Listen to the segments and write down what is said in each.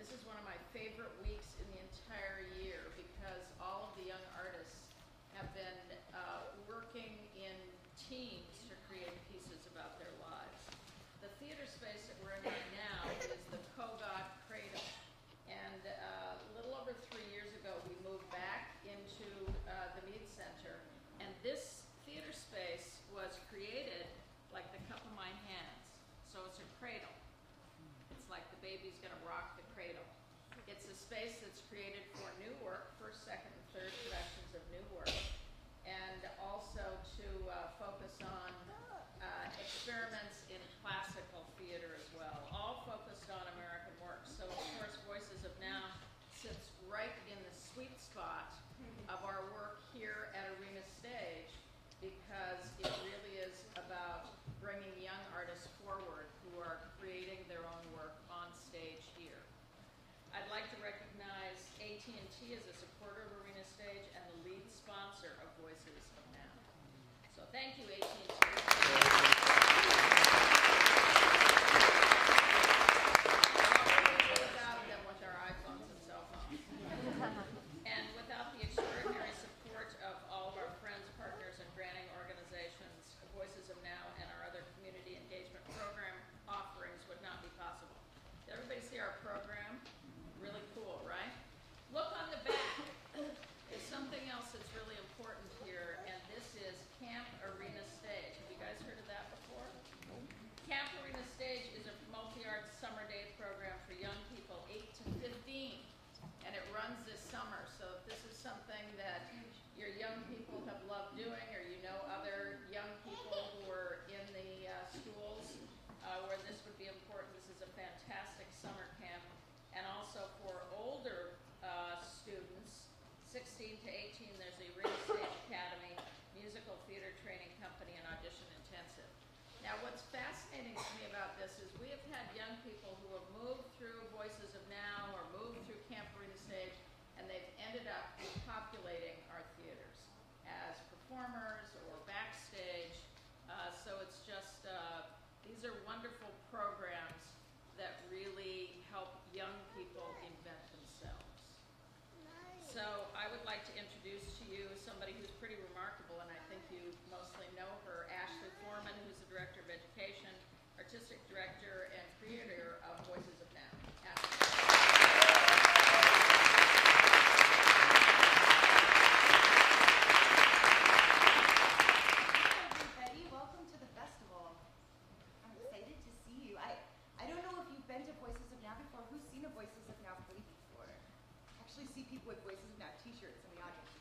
This is one of my favorite weeks in the entire year because all of the young artists have been working in teams to create pieces about their lives. The theater space that we're in right now is the Kogod Cradle. And a little over 3 years ago, we moved back into the Mead Center. And this theater space was created like the cup of my hands. So it's a cradle. It's like the baby's going to rock the cradle. It's a space that's created for new work, first, second, and third productions of new work, and also to focus on experiments in classical theater as well, all focused on American work. So, of course, Voices of Now sits right in the sweet spot of our work here at Arena Stage because it really is about bringing young artists forward who are creating their own work on stage here. I'd like to recognize AT&T as a supporter of Arena Stage and the lead sponsor of Voices of Now. So thank you, AT&T. Without them with our iPhones and cell phones. And without the extraordinary support of all of our friends, partners, and granting organizations, Voices of Now and our other community engagement program offerings would not be possible. Did everybody see our program? Really cool, right? Look on the back. There's something else that's really important here, and this is Camp Arena Stage. Have you guys heard of that before? Camp Arena Stage is a multi-art summer day program for young people 8 to 15, and it runs this summer. So if this is something that your young people have loved doing, or you know other young people who are in the schools where this would be important, this is a fantastic summer camp. And also for older students, 16 to 18, there's the Arena Stage Academy, musical theater training company, and audition intensive. Now, what's fascinating to me about this is we have had young people who have moved through Voices of Now or moved through Camp Arena Stage, and they've ended up populating our theaters as performers or backstage. So it's just, these are wonderful programs that really help young people invent themselves. So I would like to introduce to you somebody who's pretty remarkable, and I think you mostly know her, Ashley Foreman, who's the Director of Education, Artistic Director, and Creator of Voices of Now. Ashley. People with Voices of Now t-shirts in the audience.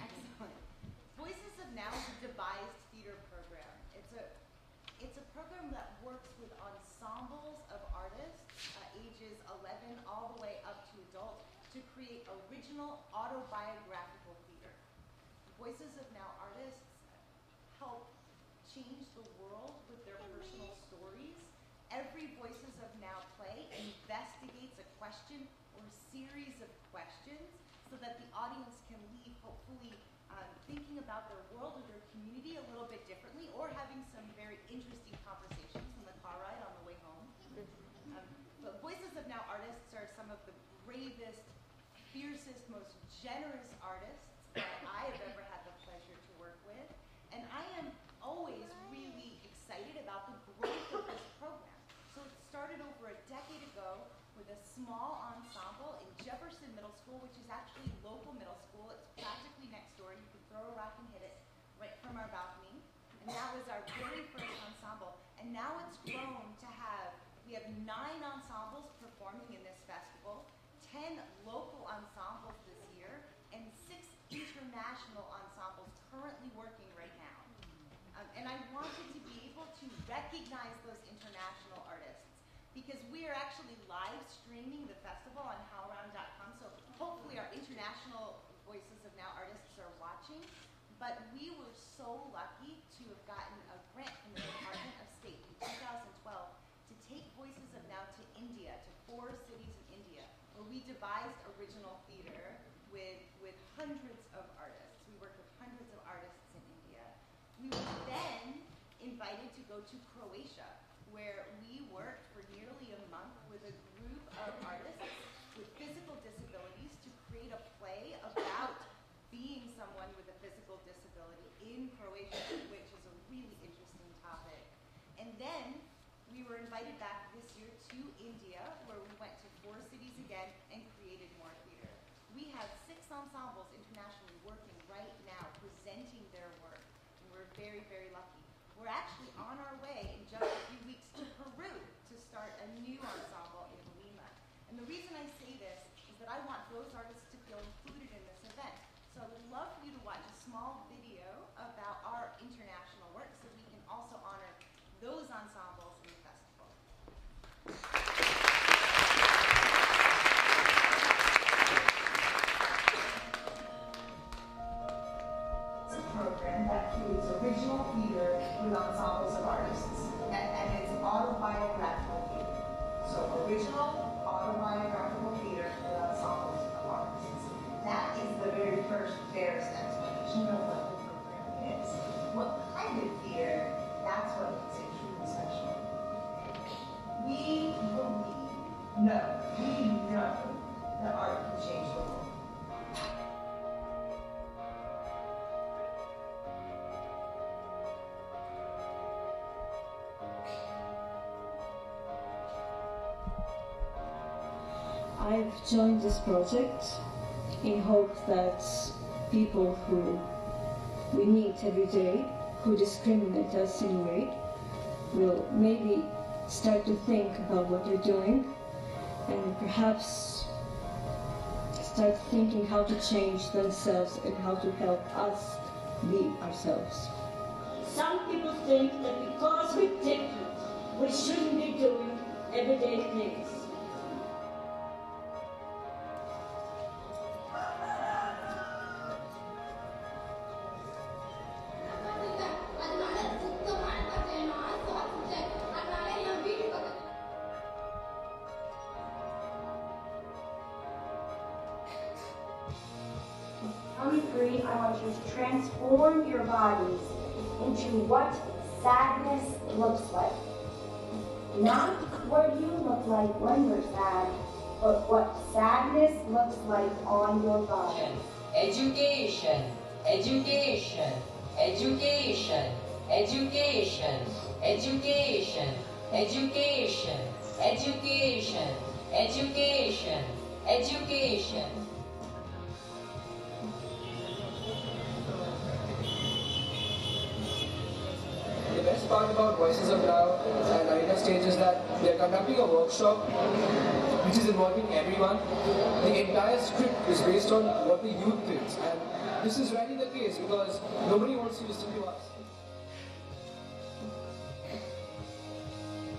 Excellent. Voices of Now is a devised theater program. It's a program that works with ensembles of artists, ages 11 all the way up to adult, to create original autobiographical theater. Voices of Now artists help change the world with their personal stories. Every Voices of Now play investigates a question or series of questions so that the audience can leave hopefully thinking about their world or their community a little bit differently, or having some very interesting conversations on the car ride on the way home. But Voices of Now artists are some of the bravest, fiercest, most generous artists that I have ever had the pleasure to work with. And I am always really excited about the growth of this program. So it started over a decade ago with a small ensemble in Jefferson Middle School, which is actually local middle school. It's practically next door. You can throw a rock and hit it right from our balcony. And that was our very first ensemble. And now it's grown to we have 9 ensembles performing in this festival, 10 local ensembles this year, and 6 international ensembles currently working right now. And I wanted to be able to recognize those international artists, because we are actually live streaming the festival on howlround.com, so hopefully our international Voices of Now artists are watching. But we were so lucky to have gotten a grant from the Department of State in 2012 to take Voices of Now to India, to 4 cities in India, where we devised original theater with hundreds of artists. We worked with hundreds of artists in India. We were then invited to go to Croatia, where we worked for nearly a month with a group of artists in Croatia, which is a really interesting topic. And then we were invited back this year to India, where we went to 4 cities again and created more theater. We have 6 ensembles internationally working right now, presenting their work, and we're very, very lucky. We're actually on our way in just a few weeks to Peru to start a new ensemble in Lima. And the reason I say this is that I want those artists to feel included in this event. So I would love for you to watch a small video about our international work so we can also honor those ensembles in the festival. It's a program that creates original theater with ensembles of artists, and it's autobiographical theater. So original autobiographical theater with ensembles of artists. That is the very first barest explanation of what the program is. What kind of theater? That's what makes it truly special. We believe, we know that art can change the world. I've joined this project in hope that people who we meet every day, who discriminate us in a way, will maybe start to think about what they're doing and perhaps start thinking how to change themselves and how to help us be ourselves. Some people think that because we're different, we shouldn't be doing everyday things. I want you to transform your bodies into what sadness looks like. Not what you look like when you're sad, but what sadness looks like on your body. Education, education, education, education, education, education, education, education, education. The best part about Voices of Now and Arena Stage is that we are conducting a workshop which is involving everyone. The entire script is based on what the youth thinks, and this is really the case because nobody wants to listen to us.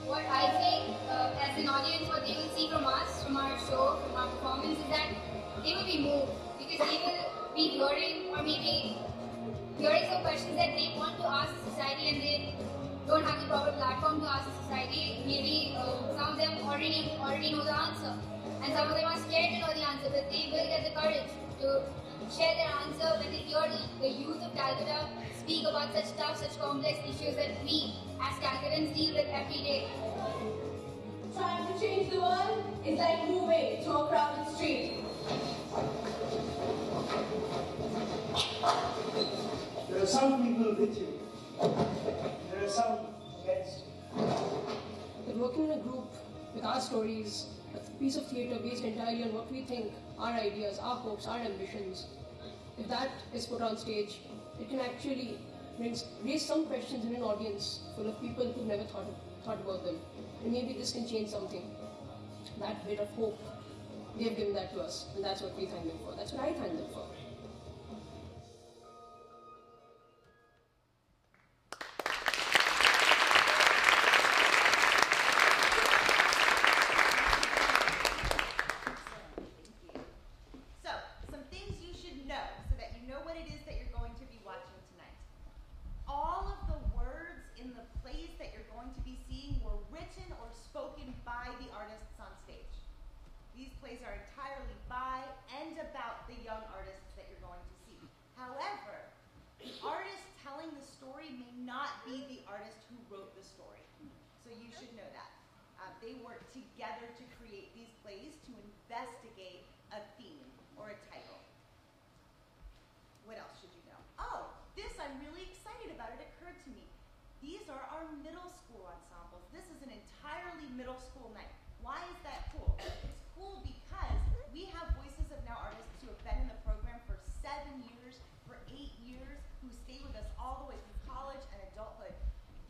What I think as an audience, what they will see from us, from our show, from our performance is that they will be moved because they will be hearing or maybe hearing some questions that they want to ask the society and they don't have the proper platform to ask the society. Maybe some of them already know the answer and some of them are scared to know the answer, but they will get the courage to share their answer when they hear the youth of Calcutta speak about such tough, such complex issues that we as Calcuttans deal with every day. Trying to change the world is like moving to a crowded street. There are some people with you. There are some against you. We're working in a group with our stories, a piece of theatre based entirely on what we think, our ideas, our hopes, our ambitions. If that is put on stage, it can actually raise some questions in an audience full of people who've never thought about them. And maybe this can change something. That bit of hope, they've given that to us, and that's what we thank them for. That's what I thank them for. They work together to create these plays to investigate a theme or a title. What else should you know? Oh, this I'm really our middle school ensembles. This is an entirely middle school night. Why is that cool? It's cool because we have Voices of Now artists who have been in the program for 7 years, for 8 years, who stay with us all the way through college and adulthood.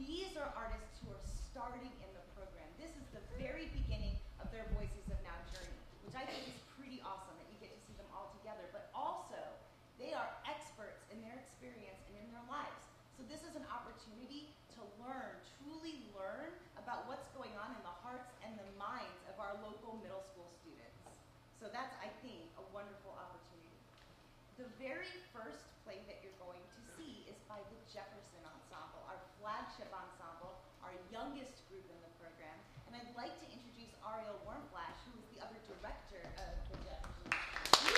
These are artists who are starting in the program. This is the very beginning of their Voices of Now journey, which I think is pretty awesome that you get to see them all together. But also, they are experts in their experience and in their lives. So this is an opportunity to learn, truly learn about what's going on in the hearts and the minds of our local middle school students. So that's, I think, a wonderful opportunity. The very first play that you're going to see is by the Jefferson Ensemble, our flagship ensemble, our youngest group in the program. And I'd like to introduce Ariel Warmflash, who is the other director of the Jefferson Ensemble.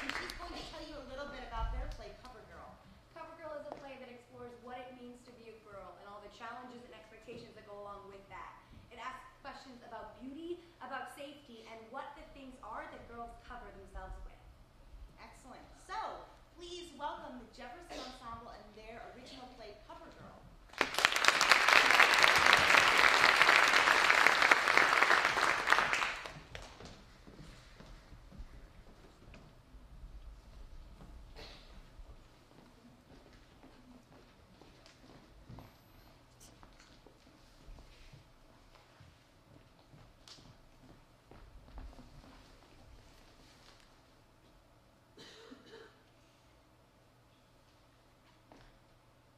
And she's going to tell you a little bit about their play, Covergirl. Covergirl is a play that explores what it means to be a girl and all the challenges and expectations that go along with that. It asks questions about beauty, about safety, and what the things are that girls cover themselves with. Excellent. So, please welcome the Jefferson Ensemble and their original play, Covergirl.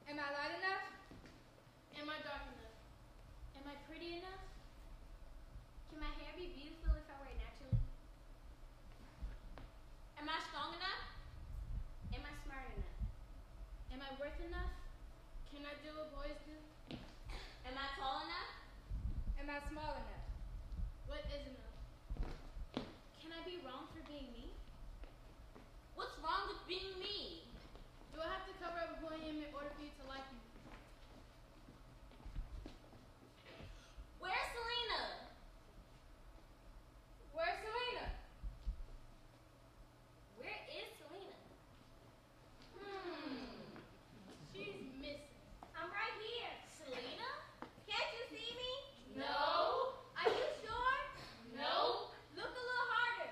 Am I light enough? Am I dark enough? Am I pretty enough? Can my hair be beautiful if I wear it naturally? Am I strong enough? Am I smart enough? Am I worth enough? Can I do what boys do? Am I tall enough? Am I small enough? What is enough? Can I be wrong for being me? What's wrong with being me? Do I have to cover up who I am in order for you to like me? Where's Selena? Where's Selena? Where is Selena? She's missing. I'm right here. Selena? Can't you see me? No. Are you sure? No. Look a little harder.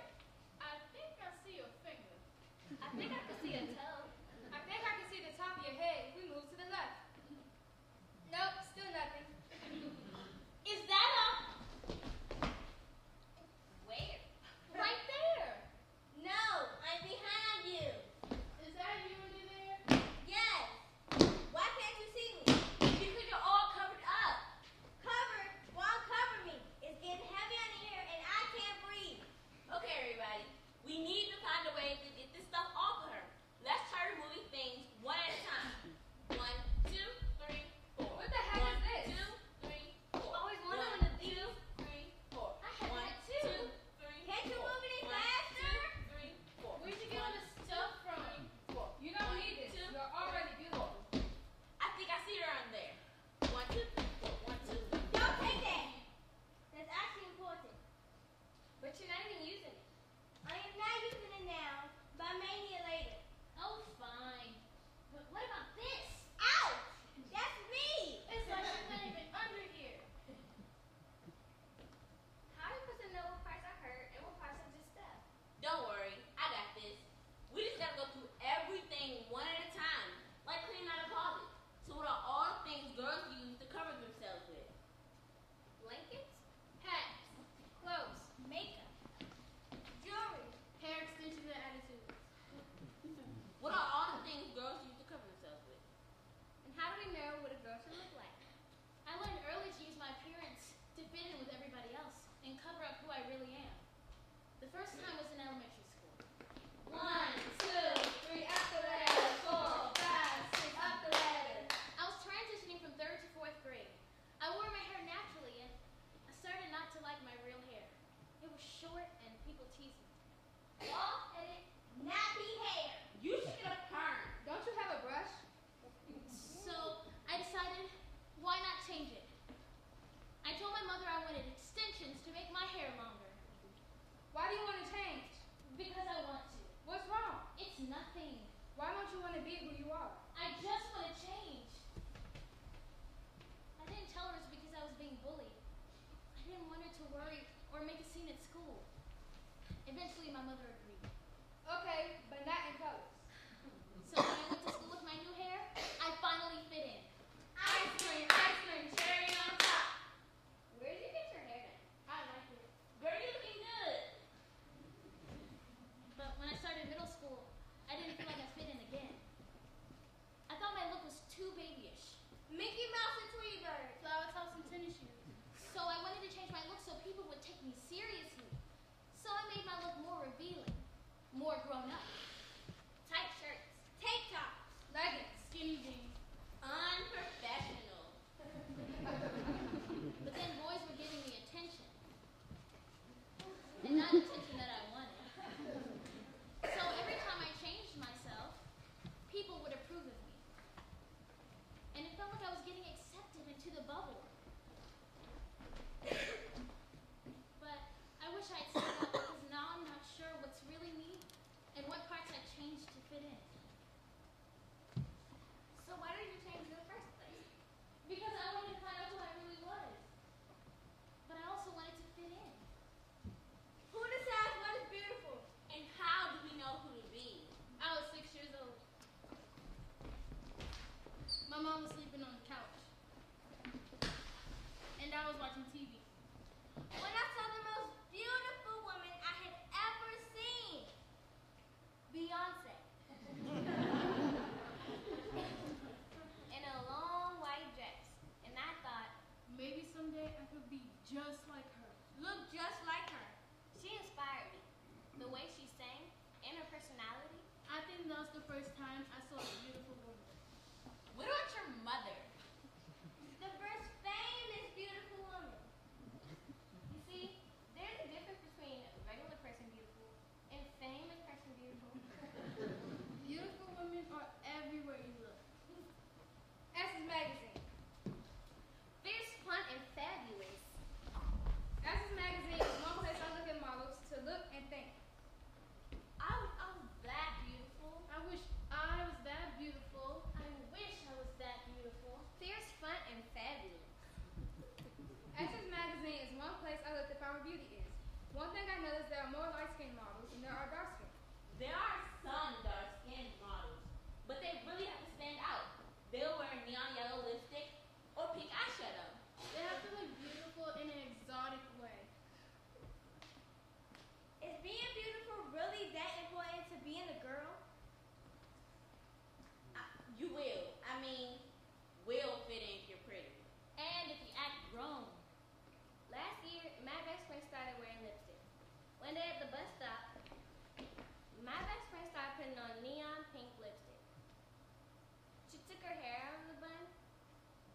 I think I see your finger. I think I can see a toe. I think I can see the top of your head if we move to the left. Nope, still nothing. Is that where? Right there. No, I'm behind you. Is that you under there? Yes. Why can't you see me? Because you're all covered up. Covered won't cover me. It's getting heavy on here and I can't breathe. Okay, everybody. We need to find a way to get this stuff off of her. Let's try removing things one at a time. 1, 2, 3, 4. What the heck is this? 1, 2, 3, 4. Always one 1, on the 2, 3, 4. I had 1, that too. 2, 3. Can't you move any faster? 1, 2, 3, 4. Where'd you get all this stuff from? 4. You don't need this. You're already beautiful. I think I see her on there. 1, 2, 3, 4. 1, 2, 3. Don't take that. That's actually important. But you're not even using it. I am not using it now, but I may need it later. Oh, fine. But what about this? Ouch! That's me! It's like you're not even under here. How are you supposed to know what parts are hurt and what parts are just stuff? Don't worry, I got this. We just gotta go through everything one at a time, like cleaning out a closet. So what are all the things girls use to cover themselves with? Blankets? Hats, clothes, Makeup. Jewelry. hair extensions, and attitudes. What are all the things girls use to cover themselves with? And how do we know what a girl should look like? I learned early to use my appearance to fit in with everybody else and cover up who I really am. The first time was in elementary school. 1, 2, 3, up the ladder. 4, 5, 6, up the ladder. I was transitioning from 3rd to 4th grade. I wore my hair naturally and I started not to like my real hair. It was short and people teased me. Bald-headed, nappy hair. You should get a perm. Don't you have a brush? So I decided, why not change it? I told my mother I wanted extensions to make my hair longer. Why do you want to change? Eventually, my mother agreed. Okay, but not in colors. So when I went to school with my new hair, I finally fit in. Ice cream, cherry on top. Where did you get your hair done? I like it. Girl, you looking good. But when I started middle school, I didn't feel like I fit in again. I thought my look was too babyish. Mickey Mouse and Tweety Bird. Flower tops and tennis shoes. So I wanted to change my look so people would take me seriously. So I made my look more revealing, more grown up. Tight shirts, tank tops, leggings, skinny jeans. Unprofessional. But then boys were giving me attention. And not attention that I wanted. So every time I changed myself, people would approve of me. And it felt like I was getting accepted into the bubble. But I wish I'd said that because now I'm not sure what's really me and what parts I changed to fit in. So why did you change in the first place? Because I wanted to find out who I really was. But I also wanted to fit in. Who decides what is beautiful? And how do we know who to be? I was 6 years old. My mom was sleeping on the couch. And I was watching TV. When I saw the most beautiful woman I had ever seen. Beyonce. In a long white dress. And I thought, maybe someday I could be just like her. Look just like her. She inspired me. The way she sang and her personality. I think that was the first time I saw a beautiful woman. What about your mother? The first famous beautiful woman. You see, there's a difference between regular person beautiful and famous person beautiful. Beautiful women are everywhere you look. Essence Magazine. Fierce, fun, and fabulous. Essence Magazine is one place I look at models to look and think. I was that beautiful. I wish I was that beautiful. I wish I was that beautiful. Fierce, fun, and fabulous. Essence Magazine is one place I look to find where beauty is. One thing I noticed, there are more light-skinned models than there are dark-skinned. There are some dark-skinned models, but they really have to stand out. They'll wear neon yellow lipstick or pink eyeshadow. They have to look beautiful in an exotic way. Is being beautiful really that important to being a girl? You will. I mean, will fit in if you're pretty. And if you act grown. Last year, my best friend started wearing lipstick. One day at the bus stop, my best friend started putting on neon pink lipstick. She took her hair out of the bun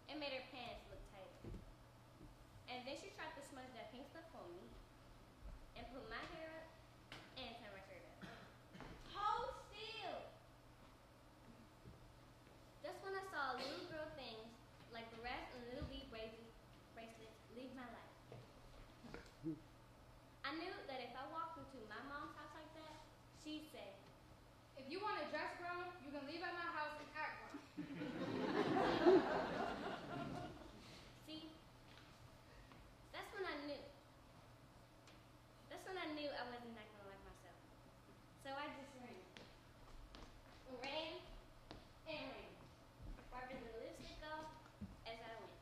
and made her pants look tighter. And then she tried to smudge that pink stuff on me and put my hair up and turn my shirt up. Hold still! That's when I saw little girl things like barrettes and little bead bracelets leave my life. I knew that if I walked into my mom's house like that, she'd say, If you want to dress grown, you can leave at my house and act grown. see, that's when I knew. That's when I knew I wasn't acting like myself. So I just ran. Ran and ran. Wiping the lipstick off as I went.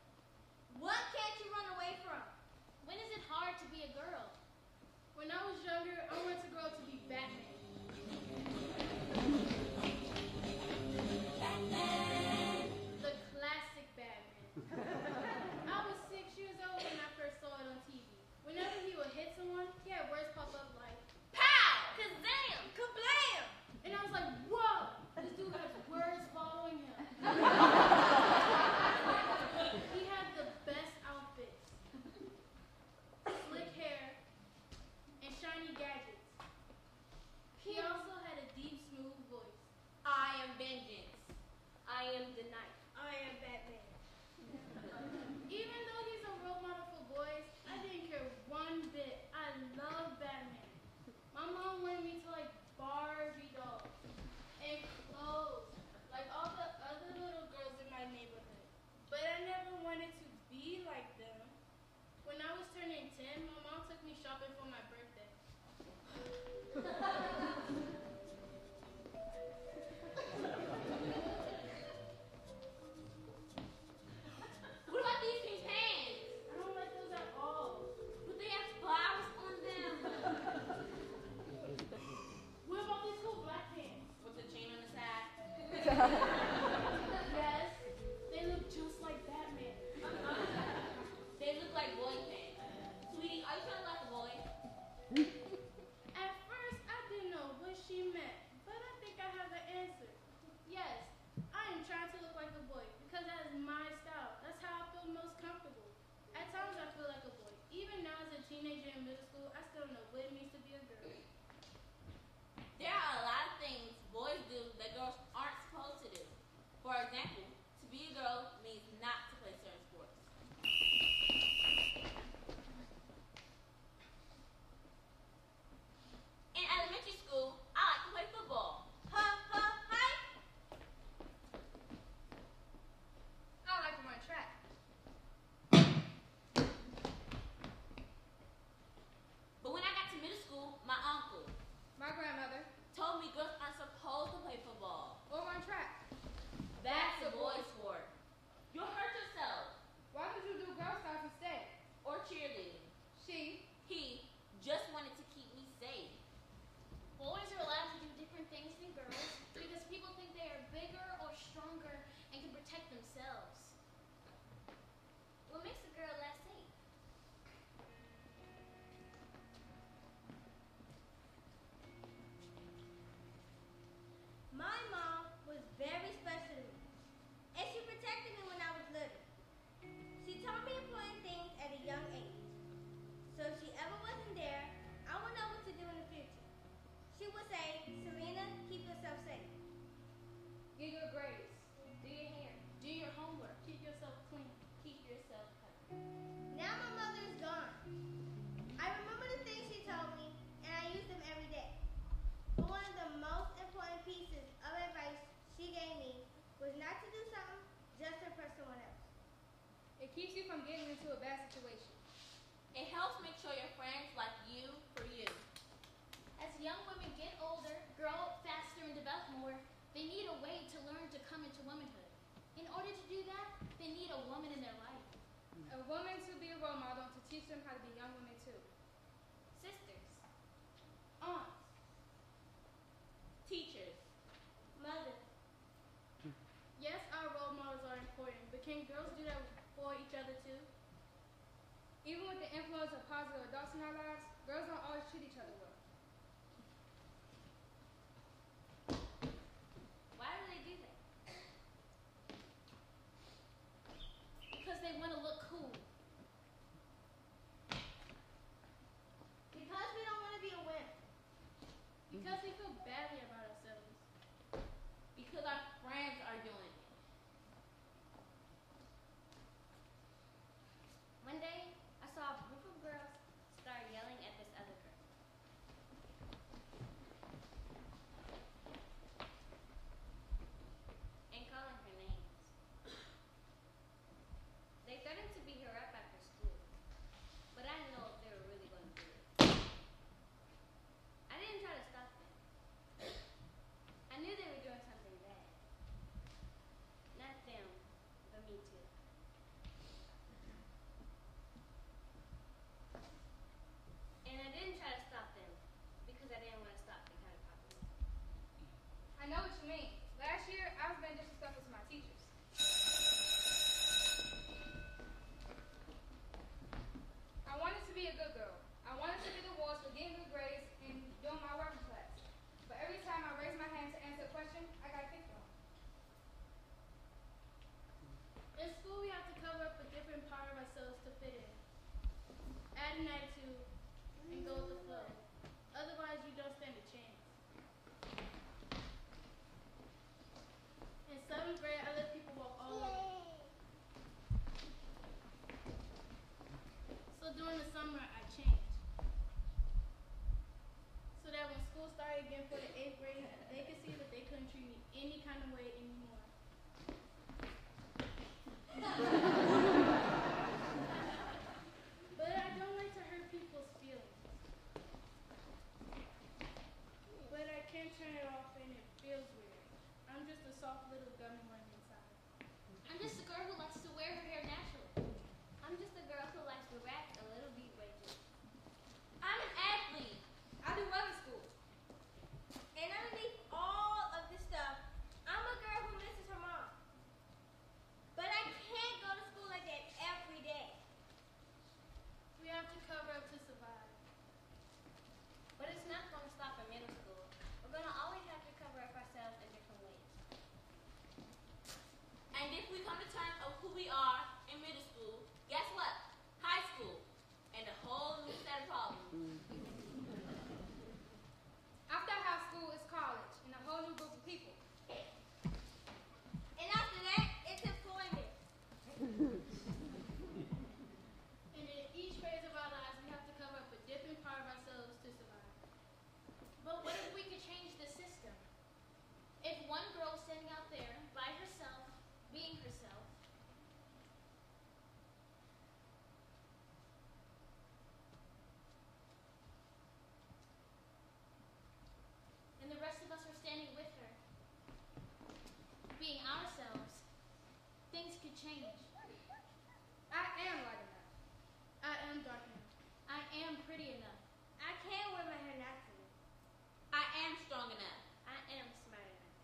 What can't you run away from? When is it hard to be a girl? When I was younger, I wanted to grow up to be Batman. The classic Batman. I was 6 years old when I first saw it on TV. Whenever he would hit someone, he had words pop up like, Pow! Kazam! Kablam! and I was like, whoa! This dude has words following him. He had the best outfits. Slick hair and shiny gadgets. He also had a deep, smooth voice. I am vengeance. I am the knight. I am Batman. Even though he's a role model for boys, I didn't care one bit. I love Batman. My mom wanted me to like Barbie dolls and clothes, like all the other little girls in my neighborhood. But I never wanted to be like them. When I was turning 10, my mom took me shopping for my birthday. What about these pink pants? I don't like those at all. But they have flowers on them. What about these cool black pants? With the chain on the side. Yes, they look just like Batman. They look like boy pants. Sweetie, are you trying to like a boy? At first, I didn't know what she meant, but I think I have the answer. Yes, I am trying to look like a boy because that is my style. That's how I feel most comfortable. At times, I feel like a boy. Even now, as a teenager in middle school, I still don't know what it means to be a girl. There are a lot of things boys do that girls aren't supposed to do. For example, to be a girl means not to play certain sports. In elementary school, I like to play football. Ha, ha, hi. I like to run track. But when I got to middle school, my uncle My grandmother told me girls aren't supposed to play football. or run track. That's a boy sport. You'll hurt yourself. Why did you do girl stuff instead? Or cheerleading. He just wanted to keep me safe. Boys are allowed to do different things than girls because people think they are bigger or stronger and can protect themselves. What makes a girl less safe? My mom was very special to me, and she protected me when I was little. She taught me important things at a young age. So if she ever wasn't there, I would know what to do in the future. She would say, Serena, keep yourself safe. Get good grades. Do your hair. Do your homework. Keep yourself clean. Keep yourself covered. Now my mother is gone. I remember the things she told me, and I use them every day. But one of the most important pieces of advice she gave me was not to do something just to impress someone else. It keeps you from getting into a bad situation. It helps make sure your friends like you for you. As young women get older, grow up faster, and develop more, they need a way to learn to come into womanhood. In order to do that, they need a woman in their life. A woman to be a role model and to teach them how to be young women too. Sisters. Aunts. Teachers. Mother. Yes, our role models are important, but can girls do that for each other too? Even with the influence of positive adults in our lives, girls don't always treat each other well. Why do they do that? Because they want to look cool. Because we don't want to be a wimp. Because we feel badly about ourselves. Because our friends are doing it. One day, I saw a group of girls start yelling at this other girl. And calling her names. They threatened to beat her up after school, but I didn't know if they were really going to do it. I didn't try to stop them. I knew they were doing something bad. Not them, but me too. And I didn't try to stop them because I didn't want to stop the kind of popular. I know what you mean. Last year, I was being disrespectful to my teachers. I wanted to be a good girl. I wanted to be the awards for getting good grades and doing my work in class. But every time I raised my hand to answer a question, I got picked on. In school, we have to cover up a different part of ourselves to fit in. Add an attitude and go with the flow. Otherwise, you don't stand a chance. In 7th grade, I let people walk all over me. So during the summer, I changed. So that when school started again for the 8th grade, they could see that they couldn't treat me any kind of way anymore. But I don't like to hurt people's feelings. change. I am light enough. I am dark enough. I am pretty enough. I can wear my hair naturally. I am strong enough. I am smart enough.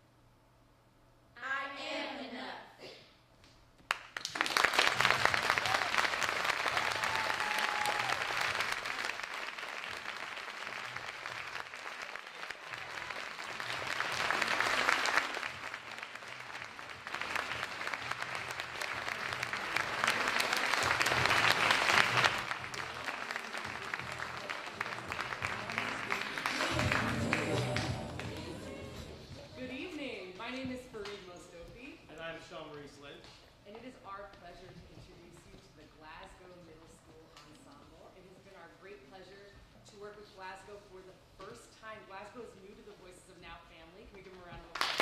I am enough. And it is our pleasure to introduce you to the Glasgow Middle School Ensemble. It has been our great pleasure to work with Glasgow for the first time. Glasgow is new to the Voices of Now family. Can we give them a round of applause?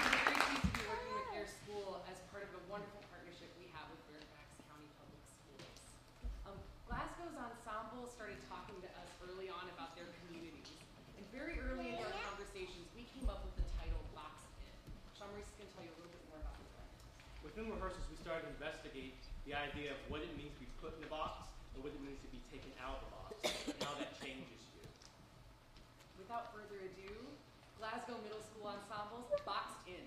We're very pleased to be working with their school as part of a wonderful partnership we have with Fairfax County Public Schools. Glasgow's ensemble started talking to us early on about their communities. And very early in our conversations, we came up with the title Box In. Jean-Maurice is going to tell you a little bit more about that. Within rehearsals, we started to investigate the idea of what it means to be put in the box and what it means to be taken out of the box and how that changes you. Without further ado, Glasgow Middle School Ensembles, Boxed In.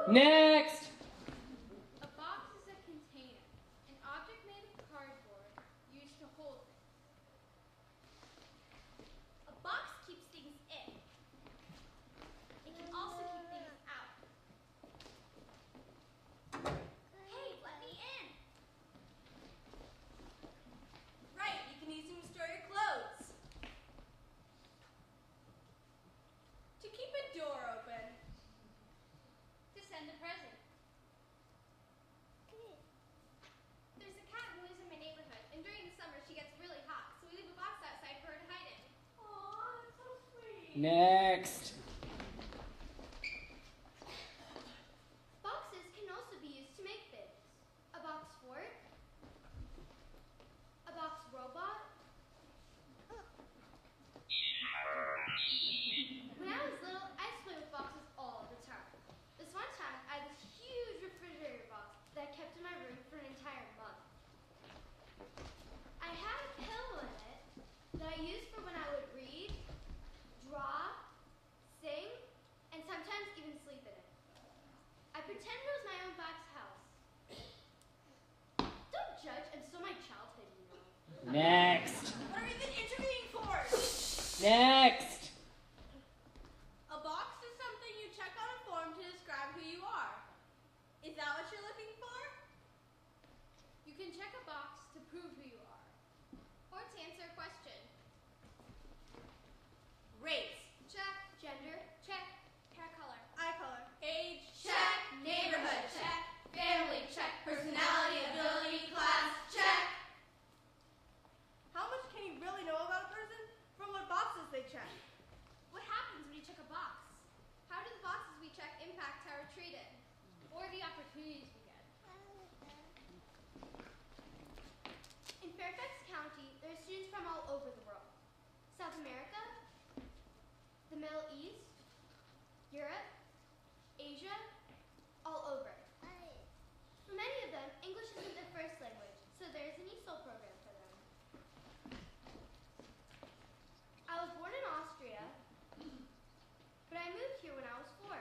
Next! A box is a container, an object made of cardboard used to hold things. A box keeps things in. It can also keep things out. Hey, let me in. Right, you can use them to store your clothes. To keep a door open. To send a present. There's a cat who lives in my neighborhood, and during the summer she gets really hot, so we leave a box outside for her to hide in. Aw, that's so sweet. Next! Boxes can also be used to make things. A box fort. A box robot. When I was little, I used to play with boxes all the time. This one time, I had this huge refrigerator box that I kept in my room for an entire month. I had a pillow in it that I used for when I would read, draw, sing, and sometimes even sleep in it. I pretend it was my own box house. Don't judge, I'm still my childhood, you know. Next! What are we even interviewing for? Next! A box is something you check on a form to describe who you are. Is that what you're looking for? You can check a box to prove who you are. Or to answer a question. the Middle East, Europe, Asia, all over. For many of them, English isn't their first language, so there's an ESOL program for them. I was born in Austria, but I moved here when I was 4.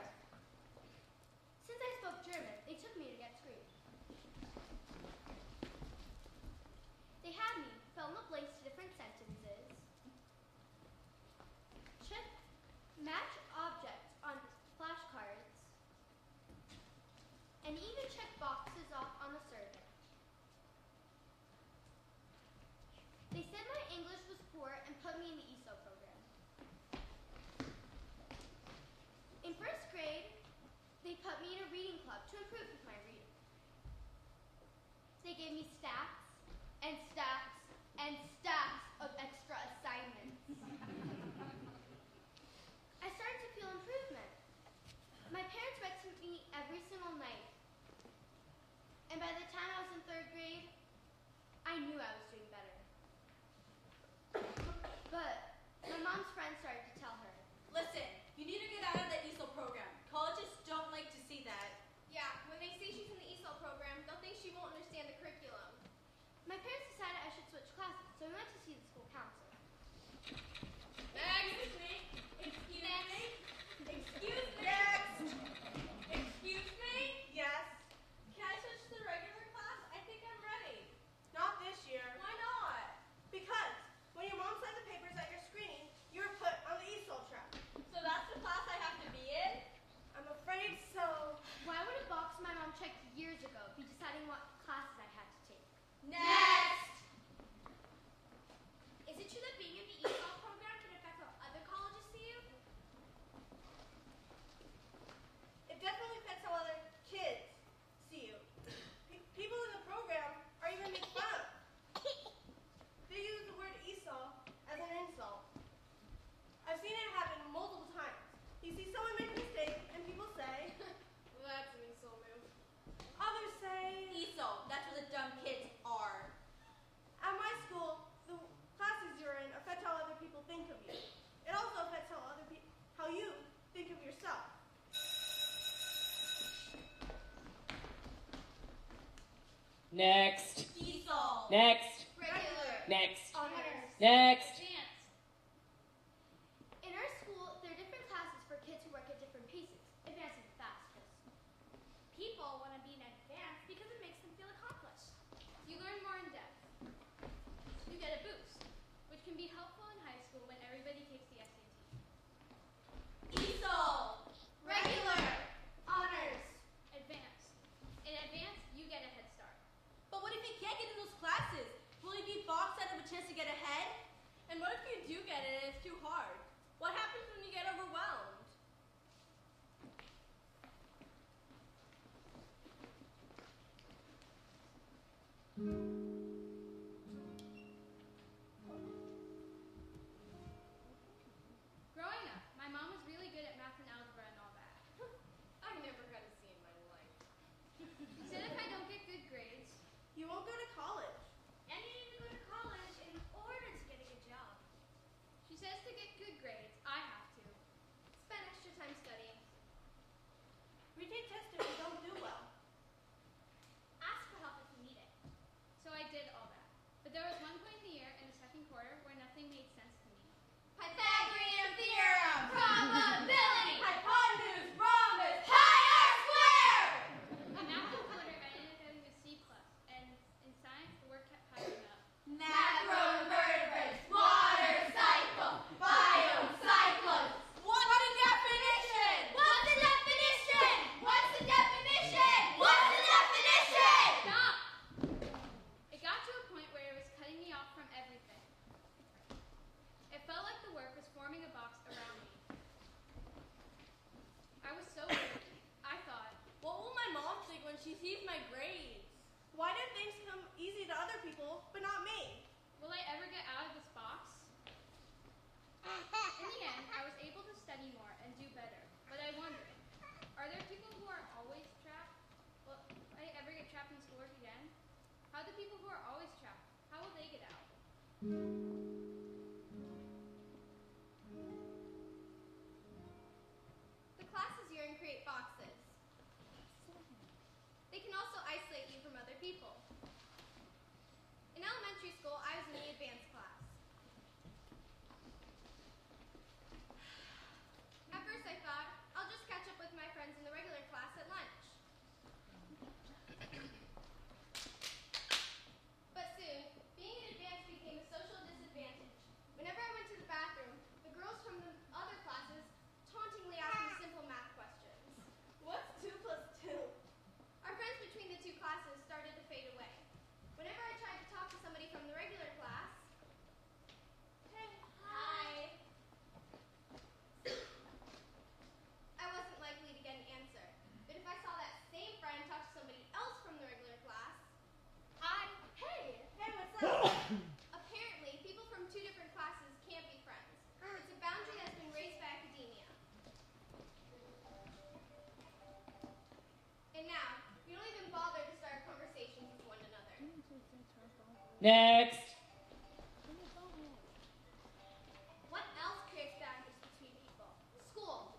Since I spoke German, they took me to get screened. They had me fill in the blanks to different sentences, match objects on flashcards, and even check boxes off on a survey. They said my English was poor and put me in the ESOL program. In 1st grade, they put me in a reading club to improve with my reading. They gave me stacks and stacks and stacks of extra assignments. I started to feel improvement. My parents read to me every single night. And by the time I was in 3rd grade, I knew I was doing better. But my mom's friends started to tell her, Listen, you need to get out of the ESOL program. Colleges don't like to see that. yeah, when they see she's in the ESOL program, they'll think she won't understand the curriculum. My parents decided I should switch classes, so we went to see the school counselor. Excuse me. Excuse me. Excuse me. Next. Excuse me. Yes. Can I switch to the regular class? I think I'm ready. Not this year. Why not? Because when your mom signed the papers at your screening, you were put on the ESOL track. So that's the class I have to be in? I'm afraid so. Why would a box my mom checked years ago be deciding what classes I had to take? Next. Is it true that being in the ESOL program can affect how other colleges see you? It definitely affects how other kids see you. People in the program are even made fun of. They use the word ESOL as an insult. I've seen it happen multiple times. You see someone make a mistake and people say, That's an ESOL move. others say, ESOL, that's what the dumb kids are. at my school, the classes you're in affect how other people think of you. It also affects how you think of yourself. Next. ESOL. Next. Regular. Next. Honors. Next. Advanced. In our school, there are different classes for kids who work at different paces. Advanced is the fastest. People want to be in advanced because it makes them feel accomplished. You learn more in depth. You get a boost, which can be helpful in high school when everybody takes the SAT. ESOL. Regular. Honors. Advanced. In advanced, you get a head start. But what if you can't get in those classes? Will you be boxed out of a chance to get ahead? And what if you do get it and it's too hard? What happens when you get overwhelmed? Growing up, my mom was really good at math and algebra and all that. I never got a C in my life. She said if I don't get good grades, You won't go to college. and you need to go to college in order to get a good job. She says to get good grades, I have to spend extra time studying. Retake tests if you don't do well. Ask for help if you need it. So I did all that. But there was one point in the year in the 2nd quarter where nothing made sense to me. Pythagorean theorem. Probability. Hypotenuse, rhombus, pi r squared. In math and quarter, I ended up getting a C+, and in science, the work kept piling up. Macroinvertebrates, water cycle, biocyclones. What's the definition? What's the definition? What's the definition? What's the definition? Stop! It got to a point where it was cutting me off from everything. It felt like the work was forming a box around me. I was so worried. I thought, What will my mom think when she sees my grades? Why did things come easy to other people, but not me? will I ever get out of this box? In the end, I was able to study more and do better. But I wondered, are there people who are always trapped? Will I ever get trapped in schoolwork again? How do people who are always trapped, how will they get out? Next. What else creates boundaries between people? School.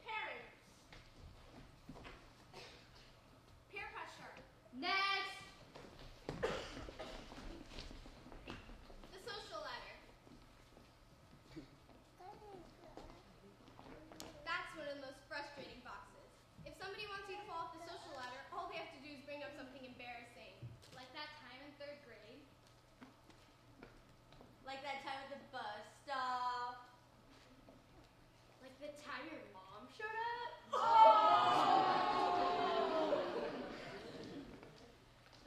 Parents. Peer pressure. Next. The social ladder. That's one of the most frustrating boxes. If somebody wants you to fall off the social ladder, all they have to do is bring up something embarrassing. Like that time in 3rd grade. Like that time at the bus stop. Like the time your mom showed up.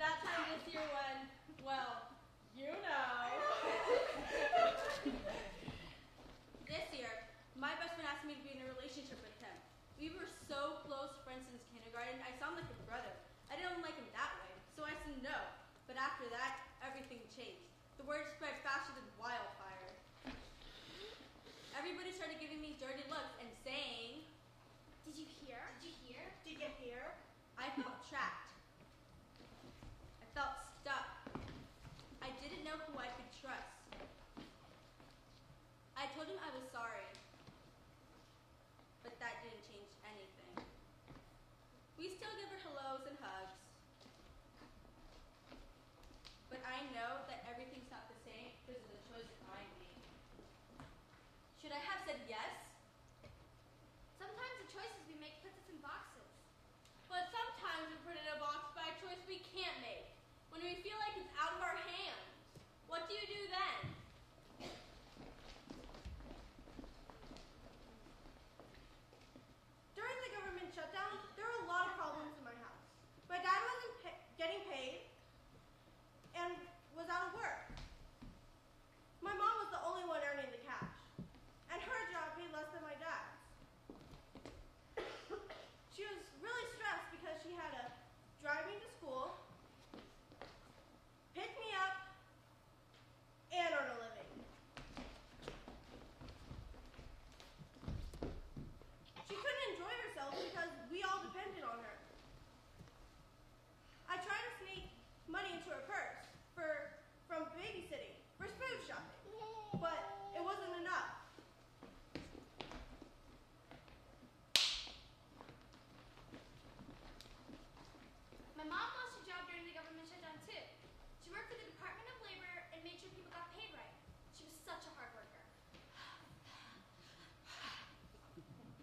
That time this year when, well, you know. This year, my best friend asked me to be in a relationship with him. We were so close friends since kindergarten, I saw him like a brother. I didn't like him that way, so I said no. But after that, everything changed. The word spread faster than wildfire. Everybody started giving me dirty looks and saying, Did you hear? Did you hear? "Did you hear?" I felt trapped. I felt stuck. I didn't know who I could trust. I told him I was sorry. But that didn't change anything. We still give her hellos and hugs. But I know that everything's not the same because of the choices I made. Should I have said yes? Sometimes the choices we make puts us in boxes. But sometimes we're put in a box by a choice we can't make. When we feel like it's out of our hands. What do you do then? During the government shutdown, there were a lot of problems in my house. My dad wasn't getting paid and was out of work. My mom was the only one earning the cash, and her job paid less than my dad's. She was really stressed because she had to drive me to school, pick me up, and earn a living. She couldn't enjoy herself because we all depended on her. I tried to sneak money into her purse from babysitting, for food shopping, but it wasn't enough. My mom lost her job during the government shutdown too. She worked for the Department of Labor and made sure people got paid right. She was such a hard worker.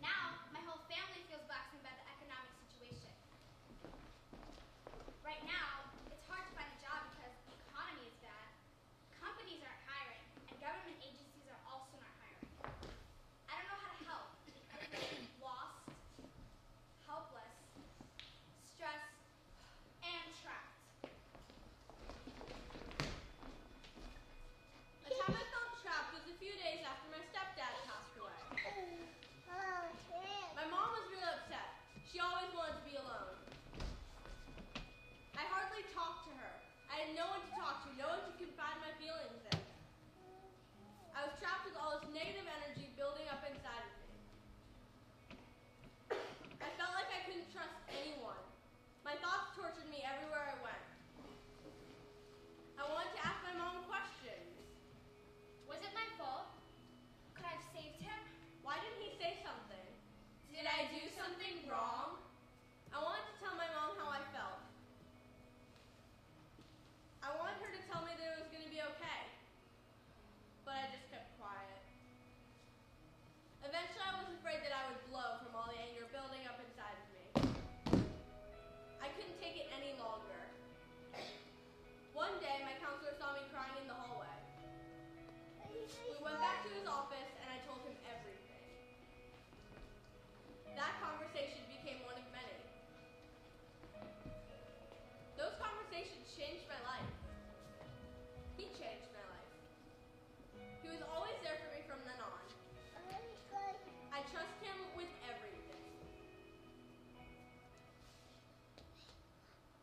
Now, my whole family feels blacksmith about the economic situation. Right now, it's hard to find a job because the economy is bad. Companies aren't hiring, and government agencies are also not hiring. I don't know how to help. I feel lost, helpless, stressed, and trapped. The time I felt trapped was a few days after my stepdad passed away. My mom was really upset. She always wanted to be alone. I hardly talked to her. I had no one to talk to, no one to confide my feelings in. I was trapped with all this negative energy building up inside of me. I felt like I couldn't trust anyone. My thoughts tortured me everywhere I went. I wanted to ask my mom questions. Was it my fault? Could I have saved him? Why didn't he say something? Did I do something wrong? I wanted to tell my mom how I felt. I wanted her to tell me that it was going to be okay. But I just kept quiet. Eventually I was afraid that I would blow from all the anger building up inside of me. I couldn't take it any longer. One day my counselor saw me crying in the hallway. We went back to his office and I told him everything. That conversation became one of many. Those conversations changed my life. He changed my life. He was always there for me from then on. I trust him with everything.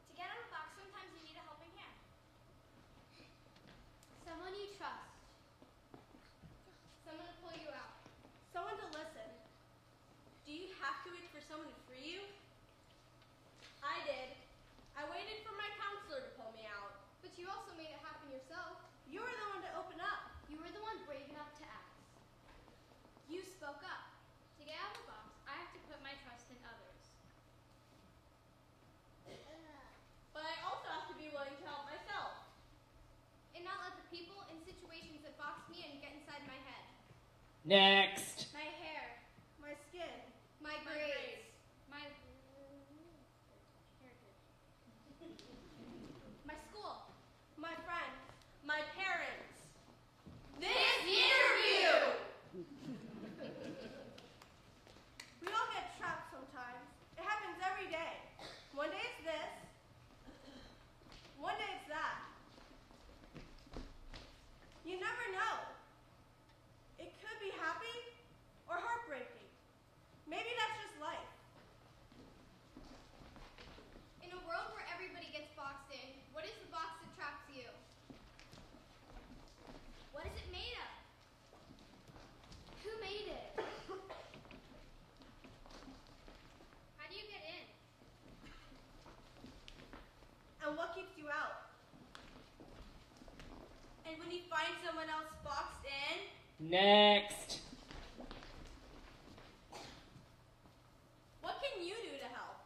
To get out of the box, sometimes you need a helping hand. Someone you trust. Someone to pull you out. Someone to listen. Do you have to wait for someone to free you? I did. Next. My hair. My skin. My grades. My My school. My friends. My parents. This interview! We all get trapped sometimes. It happens every day. One day it's this. One day it's that. You never know. It could be happy or heartbreaking. Maybe that's just life. In a world where everybody gets boxed in, what is the box that traps you? What is it made of? Who made it? How do you get in? And what keeps you out? And when you find someone else boxed in, Next. what can you do to help?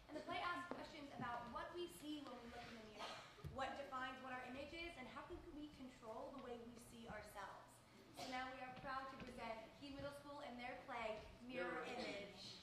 And the play asks questions about what we see when we look in the mirror, what defines what our image is, and how can we control the way we see ourselves. So now we are proud to present Key Middle School and their play, Mirror Image.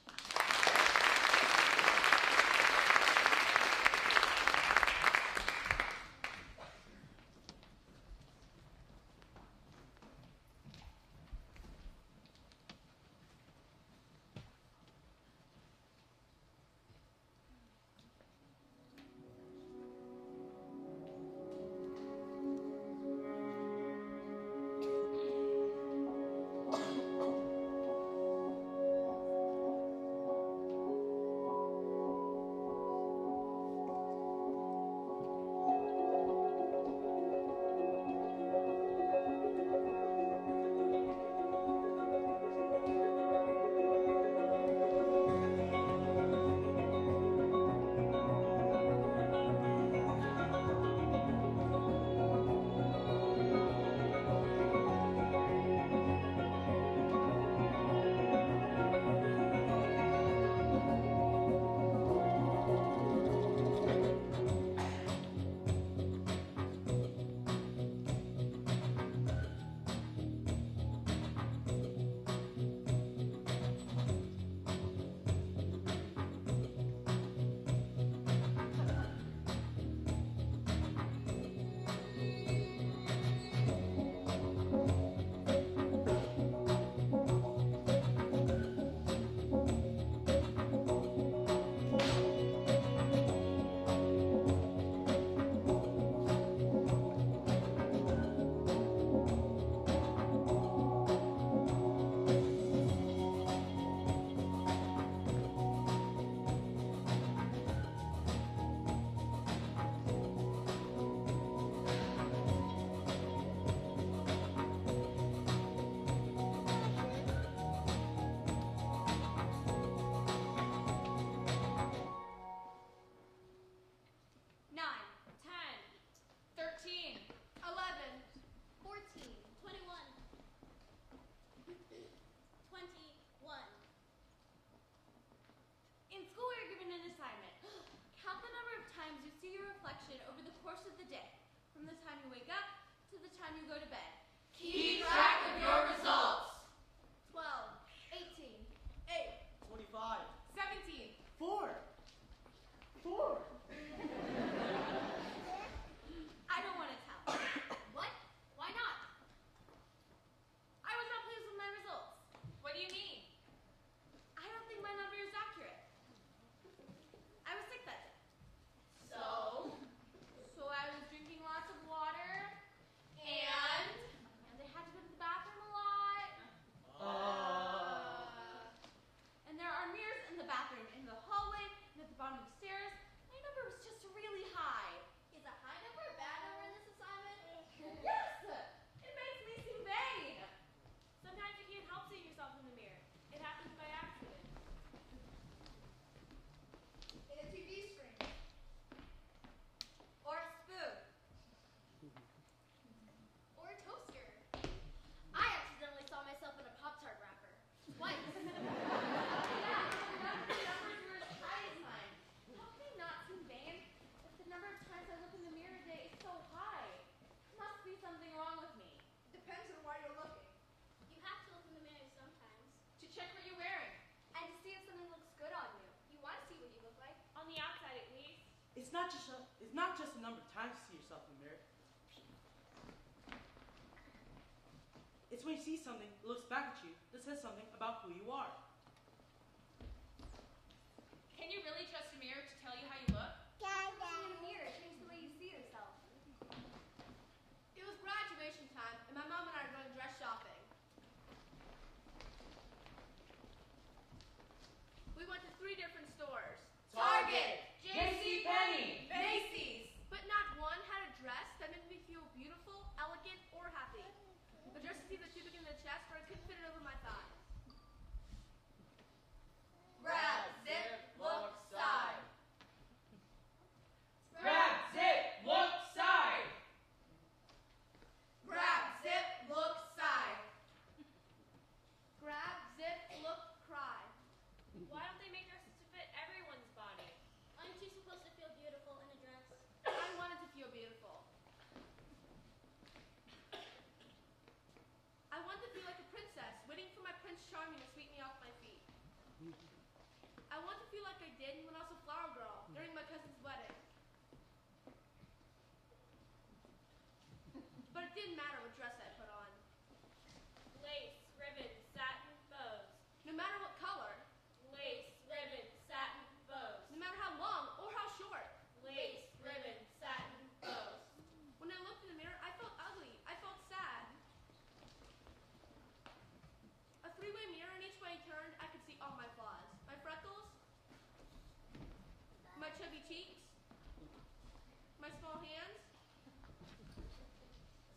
Over the course of the day, from the time you wake up to to the time you go to bed. Keep track of your results. 12, 18, 8, 25. 17. 4. I don't want to tell. What? Why not? I was not pleased with my results. What do you mean? I don't think my number is accurate. I was sick that day. So I was drinking lots of water, and I had to go to the bathroom a lot. And there are mirrors in the bathroom, in the hallway, and at the bottom of the stairs. My number was just really high. Is a high number a bad number in this assignment? Yes! It makes me seem vain. Sometimes you can't help seeing yourself in the mirror. It happens by accident. In a TV screen. Or a spoon. Or a toaster. I accidentally saw myself in a Pop-Tart wrapper. Twice. Yeah, the numbers were as high as mine. How can they not seem vain if the number of times I look in the mirror a day is so high? There must be something wrong with me. Depends on why you're looking. You have to look in the mirror sometimes. To check what you're wearing. And to see if something looks good on you. You want to see what you look like. On the outside, at least. It's not just a number of times you see yourself in the mirror. It's when you see something that looks back at you that says something about who you are. Can you really trust a mirror to tell you how you look? Looking in a mirror changes the way you see yourself. It was graduation time, and my mom and I were going dress shopping. We went to 3 different stores. Target, JCPenney, Macy's. But not one had a dress that made me feel beautiful, elegant, or happy. The dress is either too big in the chest or I couldn't fit it over my thighs. Grab, zip, look, side. Grab, zip, look, side. Grab, zip, look, side. Grab, zip, look, cry. Why don't they make dresses to fit everyone's body? Aren't you supposed to feel beautiful in a dress? I wanted to feel beautiful. I wanted to feel like a princess, waiting for my Prince Charming to sweep me off my feet. I wanted to feel like I did when I was a flower girl during my cousin's wedding. But it didn't matter what dress I put on. Lace, ribbons, satin, bows. No matter what color. Lace, ribbons, satin, bows. No matter how long or how short. Lace, ribbons, satin, bows. When I looked in the mirror, I felt ugly. I felt sad. A 3-way mirror, and each way I turned, I could see all my flaws. My freckles, my chubby cheeks, my small hands.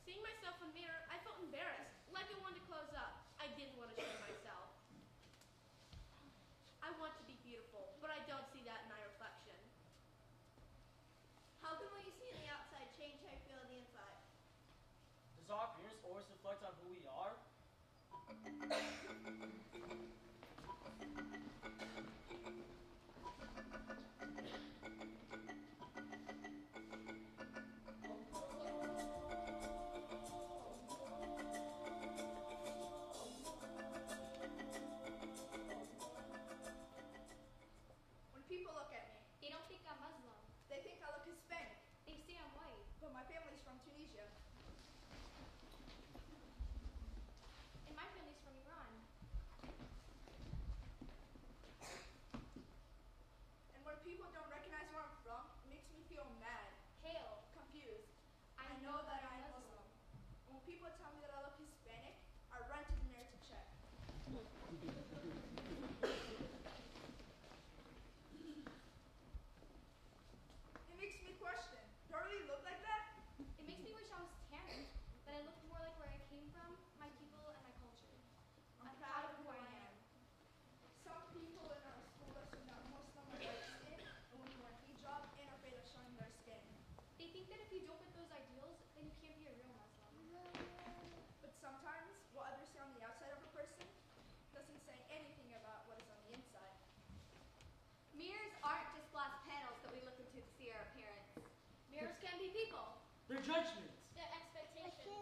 Seeing myself in the mirror, I felt embarrassed, like I wanted to close up. I didn't want to show myself. I want to be beautiful, but I don't see that in my reflection. How can what you see on the outside change how you feel on the inside? Does our appearance always reflect on who we are? When people look at me, They don't think I'm Muslim. they think I look Hispanic, They say I'm white. but my family's from Tunisia. And my family's from Iran. And when people don't recognize where I'm from, it makes me feel mad, Pale. confused. I know that I'm Muslim. And when people tell me that I look Hispanic, I run to the mirror to check. It makes me question, do I really look like that? It makes me wish I was tan. That I looked more like where I came from, my people, and my culture. I'm proud of who I am. Some people in our school assume that Muslim are light skin and when you wear hijab and are afraid of showing their skin. They think that if you don't fit those ideals, then you can't be a real Muslim. But sometimes what others say on the outside of a person doesn't say anything about what is on the inside. Mirrors aren't just glass panels that we look into to see our appearance. Mirrors can be people. Their judgments. Their expectations.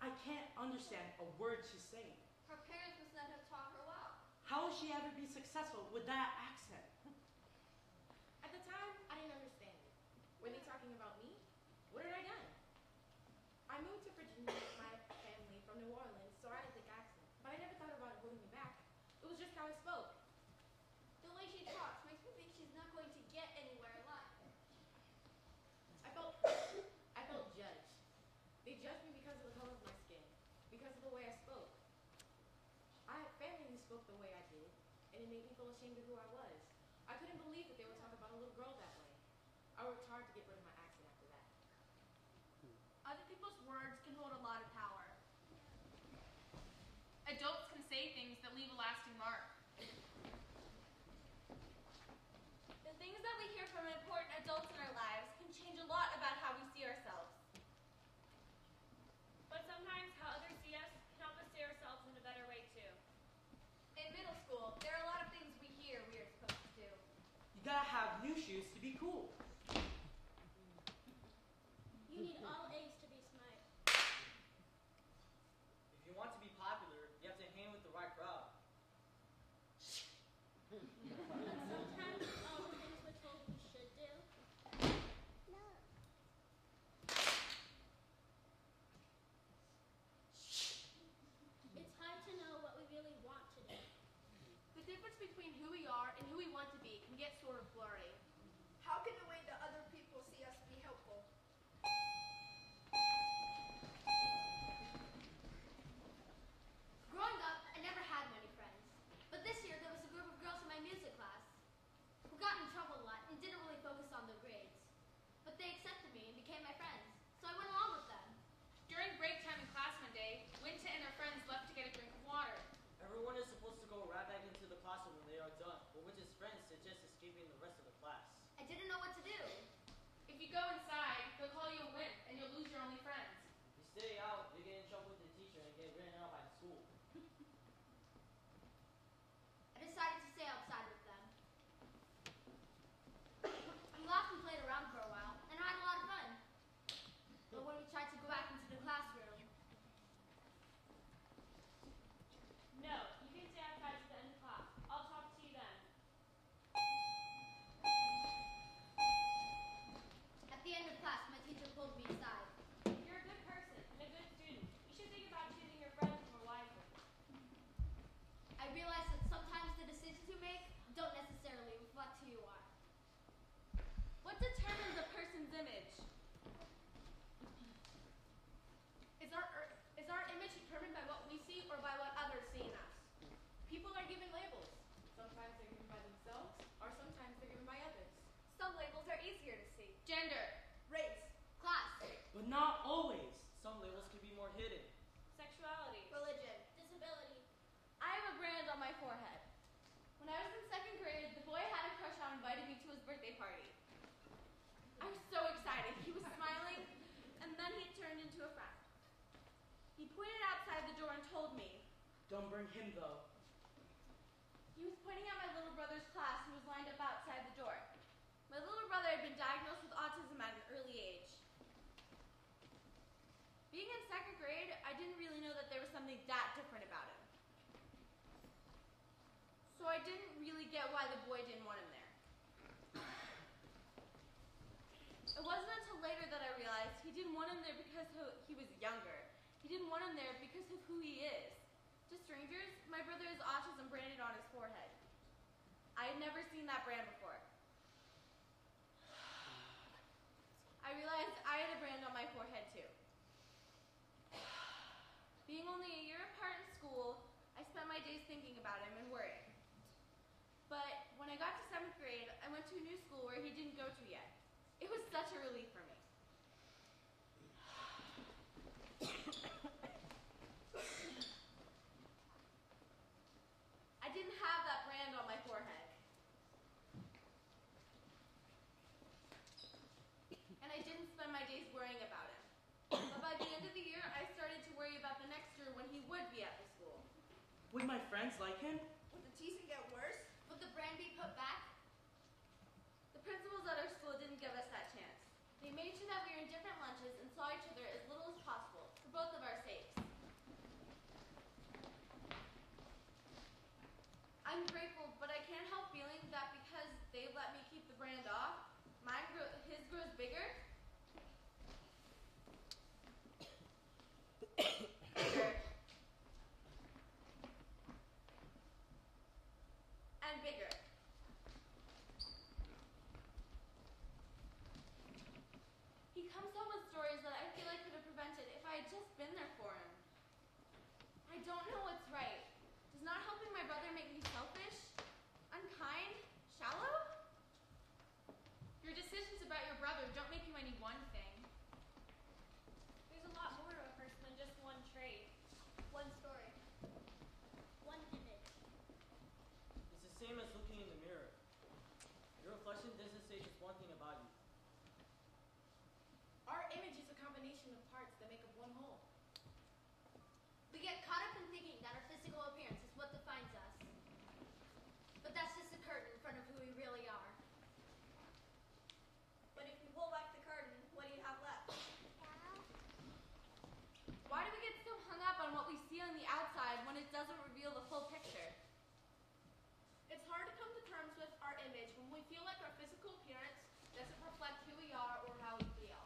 I can't understand a word she's saying. Her parents must not have taught her well. How will she ever be successful with that accent? At the time, I didn't understand it. Were they talking about me? What had I done? I moved to Virginia with my family from New Orleans, so I had a thick accent. But I never thought about it holding me back. It was just how I spoke. The way she talks makes me think she's not going to get anywhere in life. I felt judged. They judged me because of the color of my skin, because of the way I spoke. I had family who spoke the way I did, and it made me feel ashamed of who I was. I couldn't believe that they would talk about a little girl that way. I worked hard to get rid of my accent after that. Other people's words can hold a lot of power. Adults can say things that leave a lasting mark. The things that we hear from important adults in our lives can change a lot about how we see ourselves. But sometimes how others see us can help us see ourselves in a better way too. In middle school, there are a lot of things we hear we are supposed to do. You gotta have new shoes to be cool. You need all A's to be smart. If you want to be popular, you have to hang with the right crowd. And sometimes all the things we're told we should do. No. It's hard to know what we really want to do. The difference between who we are and who we want to be can get sort of blurry. How can the way that other people see us be helpful? Growing up, I never had many friends. But this year, there was a group of girls in my music class who got in trouble a lot and didn't really focus on their grades. But they accepted me and became my friends, so I went along with them. During break time in class one day, Winta and her friends left to get a drink of water. Everyone is supposed to go right back into the classroom when they are done, but Winter's friends suggest escaping the rest of the class. I didn't know what to do. If you go inside, they'll call you a wimp and you'll lose your only friends. If you stay out, you get in trouble with the teacher and get written out by the school. I decided to stay outside with them. We laughed and played around for a while, and I had a lot of fun. But when we tried to go back into the classroom, No, you can stay outside to the end of class. I'll talk to you then. at the end of class, my teacher pulled me aside. You're a good person and a good student. You should think about choosing your friends more wisely. I realized that sometimes the decisions you make don't necessarily reflect who you are. What determines a person's image? Is our image determined by what we see or by what others see in us? People are given labels. Sometimes they're given by themselves, or sometimes they're given by others. Some labels are easier to see. Gender, race, class, But not always. Some labels can be more hidden. Sexuality, religion, Disability. I have a brand on my forehead. When I was in second grade, the boy I had a crush on invited me to his birthday party. I was so excited. He was smiling, and then he turned into a frown. He pointed outside the door and told me. Don't bring him though. He was pointing at my little brother's class who was lined up outside the door. My little brother had been diagnosed with autism at an early age. Being in second grade, I didn't really know that there was something that different about him. So I didn't really get why the boy didn't want him there. It wasn't until later that I realized he didn't want him there because he was younger. He didn't want him there because of who he is. To strangers, my brother has autism branded on his forehead. I had never seen that brand before. I realized I had a brand on my forehead too. Being only a year apart in school, I spent my days thinking about him and worrying. But when I got to 7th grade, I went to a new school where he didn't go to yet. It was such a relief for me. I didn't have that brand on my forehead. And I didn't spend my days worrying about him. But by the end of the year, I started to worry about the next year when he would be at the school. Would my friends like him? Would the teasing get worse? Would the brand be put back? The principals at our school didn't give us that chance. They made sure that we were in different lunches and saw each other as little as possible, for both of our sakes. I'm grateful, but I can't help feeling that because they let me keep the brand off, his grows bigger. Bigger. And bigger. He comes home with stories that I feel I could have prevented if I had just been there for him. I don't know what's right. Does not helping my brother make me selfish? Unkind? Shallow? Your decisions about your brother don't make you any one thing. There's a lot more to a person than just one trait. One story. One image. It's the same as looking in the mirror. Your reflection doesn't say just one thing about you. Our image is a combination of parts that make up one whole. We get caught up in thinking that our physical appearance is what defines us. But that's just a curtain in front of who we really are. But if you pull back the curtain, what do you have left? Why do we get so hung up on what we see on the outside when it doesn't reveal the full picture? It's hard to come to terms with our image when we feel like our physical appearance doesn't reflect who we are or how we feel.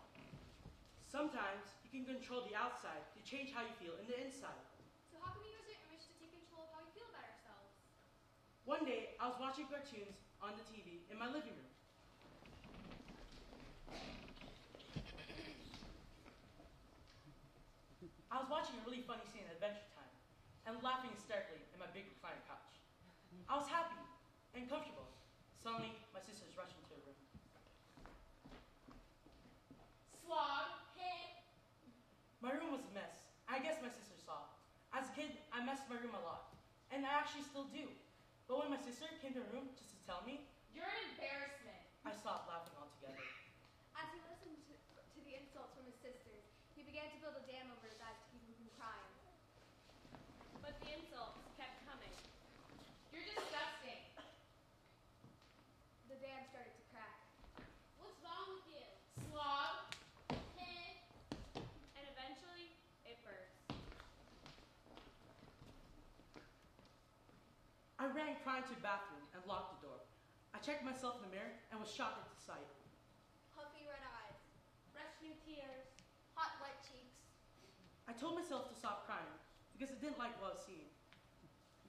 Sometimes you can control the outside to change how you feel in the inside. So how can we use our image to take control of how we feel about ourselves? One day, I was watching cartoons on the TV in my living room. I was watching a really funny scene at Adventure Time and laughing hysterically in my big recliner couch. I was happy and comfortable. Suddenly, my sisters rushed into the room. Slog, hit. My room was a mess. I guess my sister saw. As a kid, I messed my room a lot. And I actually still do. But when my sister came to the room just to tell me, You're an embarrassment. I stopped laughing altogether. As he listened to the insults from his sisters, he began to build a dam over his eyes to keep him from crying. But the insults kept coming. You're disgusting. The dam started to crack. What's wrong with you? Slog. Hit. And eventually, it burst. I ran crying to the bathroom and locked the door. I checked myself in the mirror and was shocked at the sight. Puffy red eyes. Fresh new tears. Hot wet cheeks. I told myself to stop crying because I didn't like what I was seeing.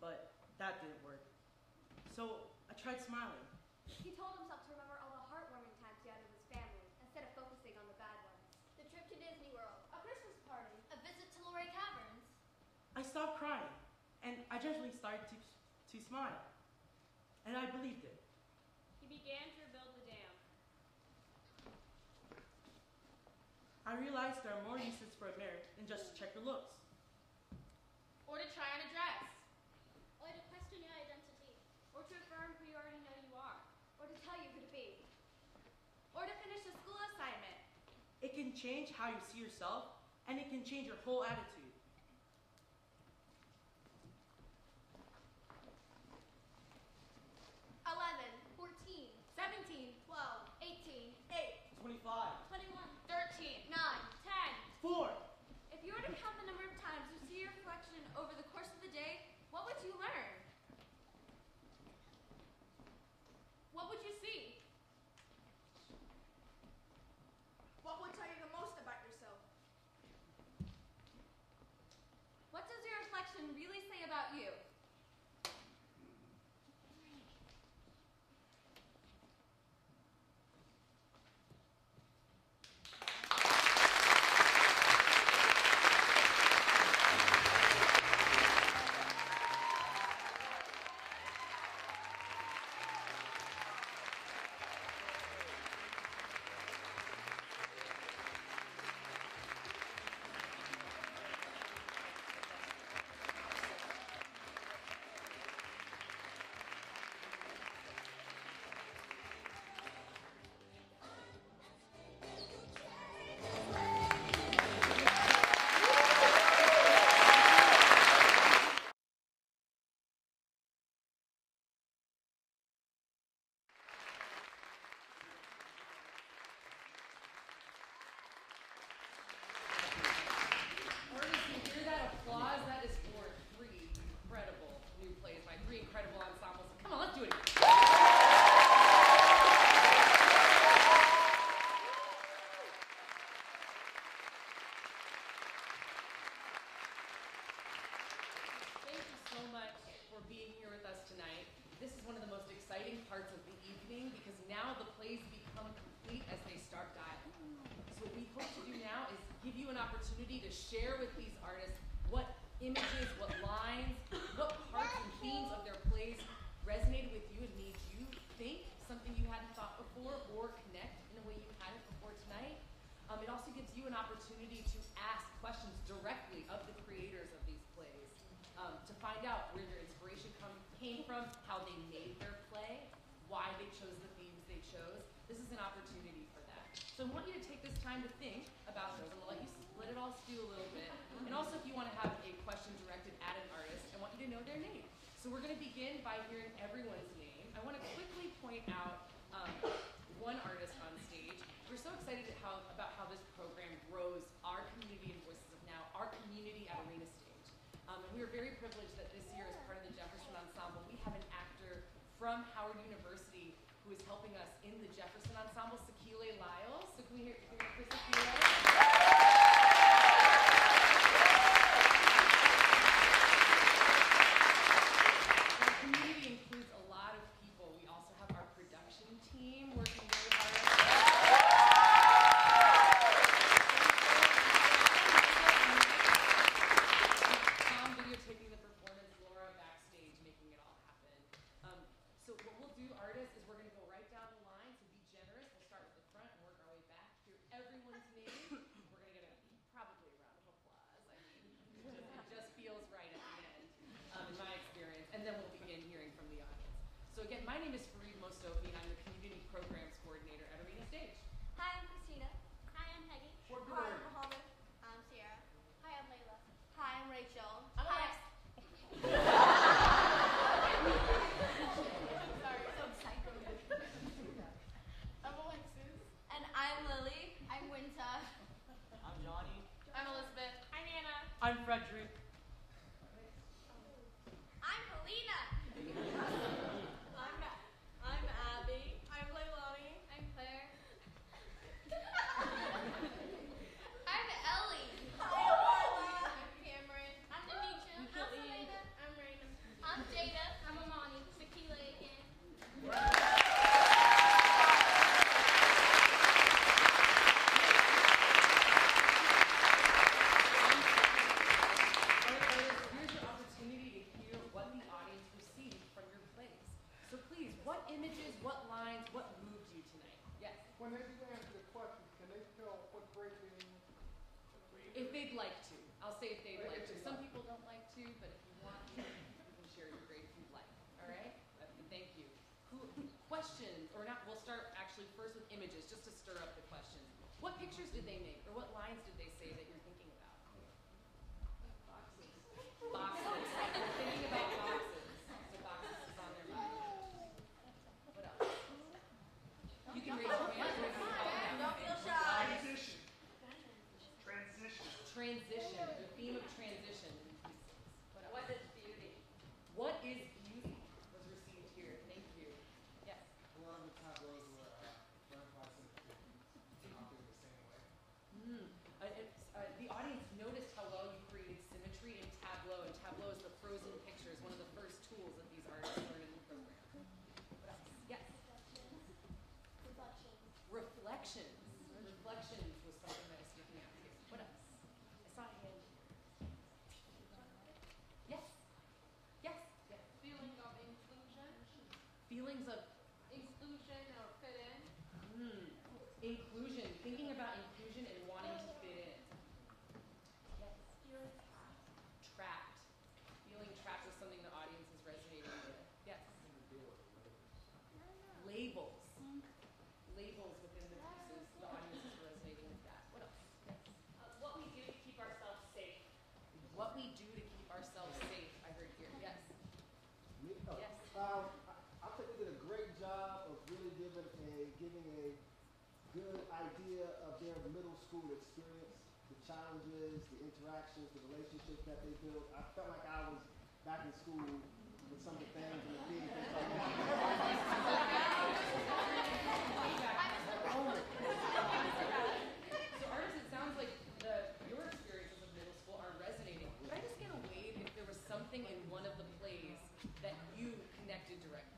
But that didn't work. So I tried smiling. He told himself to remember all the heartwarming times he had with his family, instead of focusing on the bad ones. The trip to Disney World. A Christmas party. A visit to Luray Caverns. I stopped crying and I gently started to smile. And I believed it. He began to rebuild the dam. I realized there are more uses for a mirror than just to check your looks. Or to try on a dress. Or to question your identity. Or to affirm who you already know you are. Or to tell you who to be. Or to finish a school assignment. It can change how you see yourself, and it can change your whole attitude. this is one of the most exciting parts of the evening because now the plays become complete as they start dialogue. So what we hope to do now is give you an opportunity to share with these artists what images, what lines, what parts and themes of their plays resonated with you and made you think something you hadn't thought before or connect in a way you hadn't before tonight. It also gives you an opportunity to ask questions directly of the creators of these plays to find out where their inspiration came from, how they made their play, why they chose the themes they chose. This is an opportunity for that. So I want you to take this time to think about those. I'm going to let you let it all stew a little bit. And also if you want to have a question directed at an artist, I want you to know their name. So we're going to begin by hearing everyone's name. I want to quickly point out one artist on stage. We're so excited about how this program grows our community and Voices of Now, our community at Arena Stage. And we are very privileged that this year, as part of the Jefferson Ensemble, we have an actor from Howard University who is helping us in the Jefferson Ensemble, Sakile Lyles. So can we hear for Sakile? Our community includes a lot of people. We also have our production team working very hard. Tom videotaping the performance, Laura backstage making it all happen. So what we'll do, artists, is we're going to go right down the line, so be generous. We'll start with the front and work our way back, hear everyone's name. We're going to get probably a round of applause. I mean, it just feels right at the end, in my experience. And then we'll begin hearing from the audience. So again, my name is Fareed Mostofi, and I'm the Community Programs Coordinator at Arena Stage. Hi, I'm Christina. Hi, I'm Peggy. Hi, I'm Mohammed. I'm Sierra. Hi, I'm Layla. Hi, I'm Rachel. I'm Hi. Sorry, so excited. I'm Alexis. And I'm Lily. I'm Winta. I'm Johnny. I'm Elizabeth. I'm Anna. I'm Frederick. I'm Helena. I'm Abby. I'm Leilani. I'm Claire. I'm Ellie. I'm Cameron. I'm Denisha. I'm Selena. I'm Raina. I'm Jada. I'm Amani. Sakila again. Here's your opportunity to hear what the audience received from your plays. So please, what images, what lines, what moved you tonight? Yes? When they do answer the question, can they tell what grade they're in? If they'd like to. I'll say if they'd like to. Some people don't like to, but if you want to, you can share your grade if you'd like. All right? Thank you. Questions, or not, we'll start actually first with images, just to stir up the questions. What pictures did they make, or what lines did they say that you're thinking about? Boxes. Boxes. They're thinking about boxes. So boxes is on their mind. What else? You can raise your hand. Don't feel shy. Transition. The theme of transition. What else? What is beauty? What is beauty was received here. Thank you. Yes. A lot of the tableaus were learned by some copied the same way. The audience noticed how well you created symmetry in Tableau, and Tableau is the frozen pictures, one of the first tools that these artists learn in the program. What else? Yes. Reflections. Reflections was something that was sticking out here. What else? I saw a hand here. Yes. Yes. Yes. Feeling of inclusion. Feelings of Inclusion or fit in. inclusion. Thinking about inclusion and wanting to fit in. Yes. Trapped. Feeling trapped is something the audience is resonating with. Yes. Labels. Labels within the pieces, the audience is resonating with that. What else? Yes. What we do to keep ourselves safe. What we do to keep ourselves safe, I heard here. Yes. Yes. I think they did a great job of really giving a good idea of their middle school experience, the challenges, the interactions, the relationships that they built. I felt like I was back in school with some of the things and the things they talked So artists, it sounds like your experiences of middle school are resonating. Could I just get a wave if there was something in one of the plays that you connected directly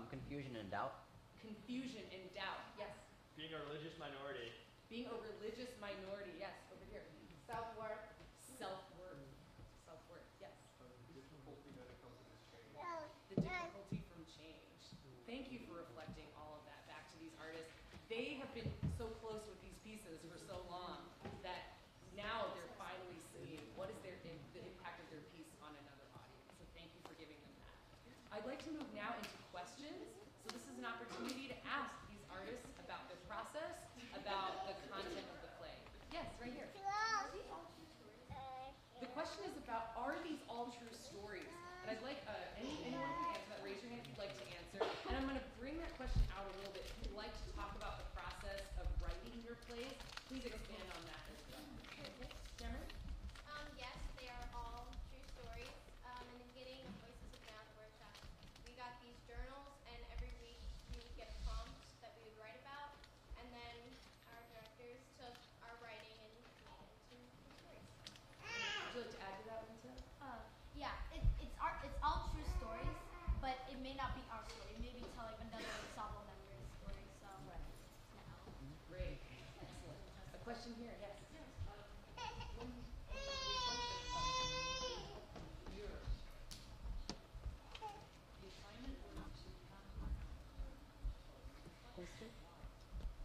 Confusion and doubt. Confusion and doubt. Yes. Being a religious minority. Being a religious minority. Yes. Over here. Self-worth. Self-worth. Self-worth. Yes. The difficulty that it comes with this change. The difficulty from change. Thank you for reflecting all of that back to these artists. They have been so close with these pieces for so long that now they're finally seeing what is the impact of their piece on another audience. So thank you for giving them that. I'd like to move now into questions. So this is an opportunity to ask these artists about their process, about the content of the play. Yes, right here. The question is about, are these all true stories? And I'd like, anyone can answer that. Raise your hand if you'd like to answer. And I'm going to bring that question out a little bit. If you'd like to talk about the process of writing your plays, please expand on that as well. Cameron? Yes, they are all true stories. In the beginning of Voices of Now, the workshop, we got these journals, and every week we would get a prompt that we would write about, and then our directors took our writing and made it into stories. Would you like to add to that, Linda? Yeah, it's all true stories, but it may not be our story. It may be telling another ensemble member's story. So, Great. Excellent. A question here, yes.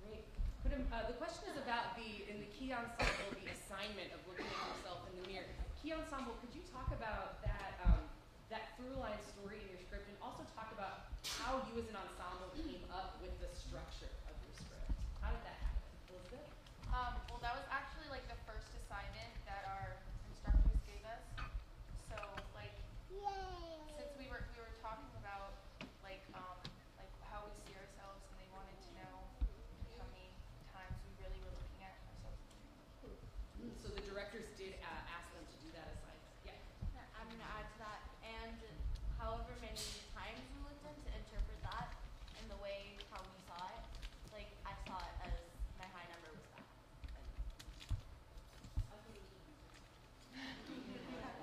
Great. The question is about in the key ensemble, the assignment of looking at yourself in the mirror. Key ensemble, could you talk about that through line story in your script, and also talk about how you as an ensemble came up with the structure of your script? How did that happen? Elizabeth? Well, that was actually like the first assignment that our instructors gave us. So like, since we were talking about like how we see ourselves, and they wanted to know how many times we really were looking at ourselves in the mirror. So the directors did ask them to do that assignment. Yeah. I'm going to add to that. And however many times we looked in to interpret that in the way how we saw it, like I saw it as my high number was that.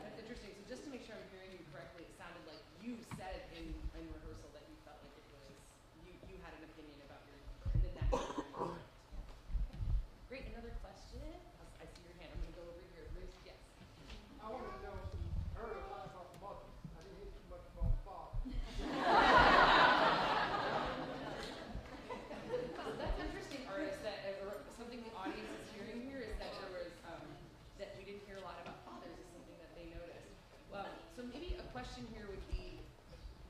That's interesting. So just to make sure I'm hearing you correctly, it sounded like you said in rehearsal that you felt like it was, you had an opinion about your number, and then that Great. Another question? I see your hand. I'm going to go over here. Bruce, yes. I want to know if you heard a lot about mothers. I didn't hear too much about fathers. So that's interesting, artists, that something the audience is hearing here is that there was, that we didn't hear a lot about fathers is something that they noticed. So maybe a question here would be,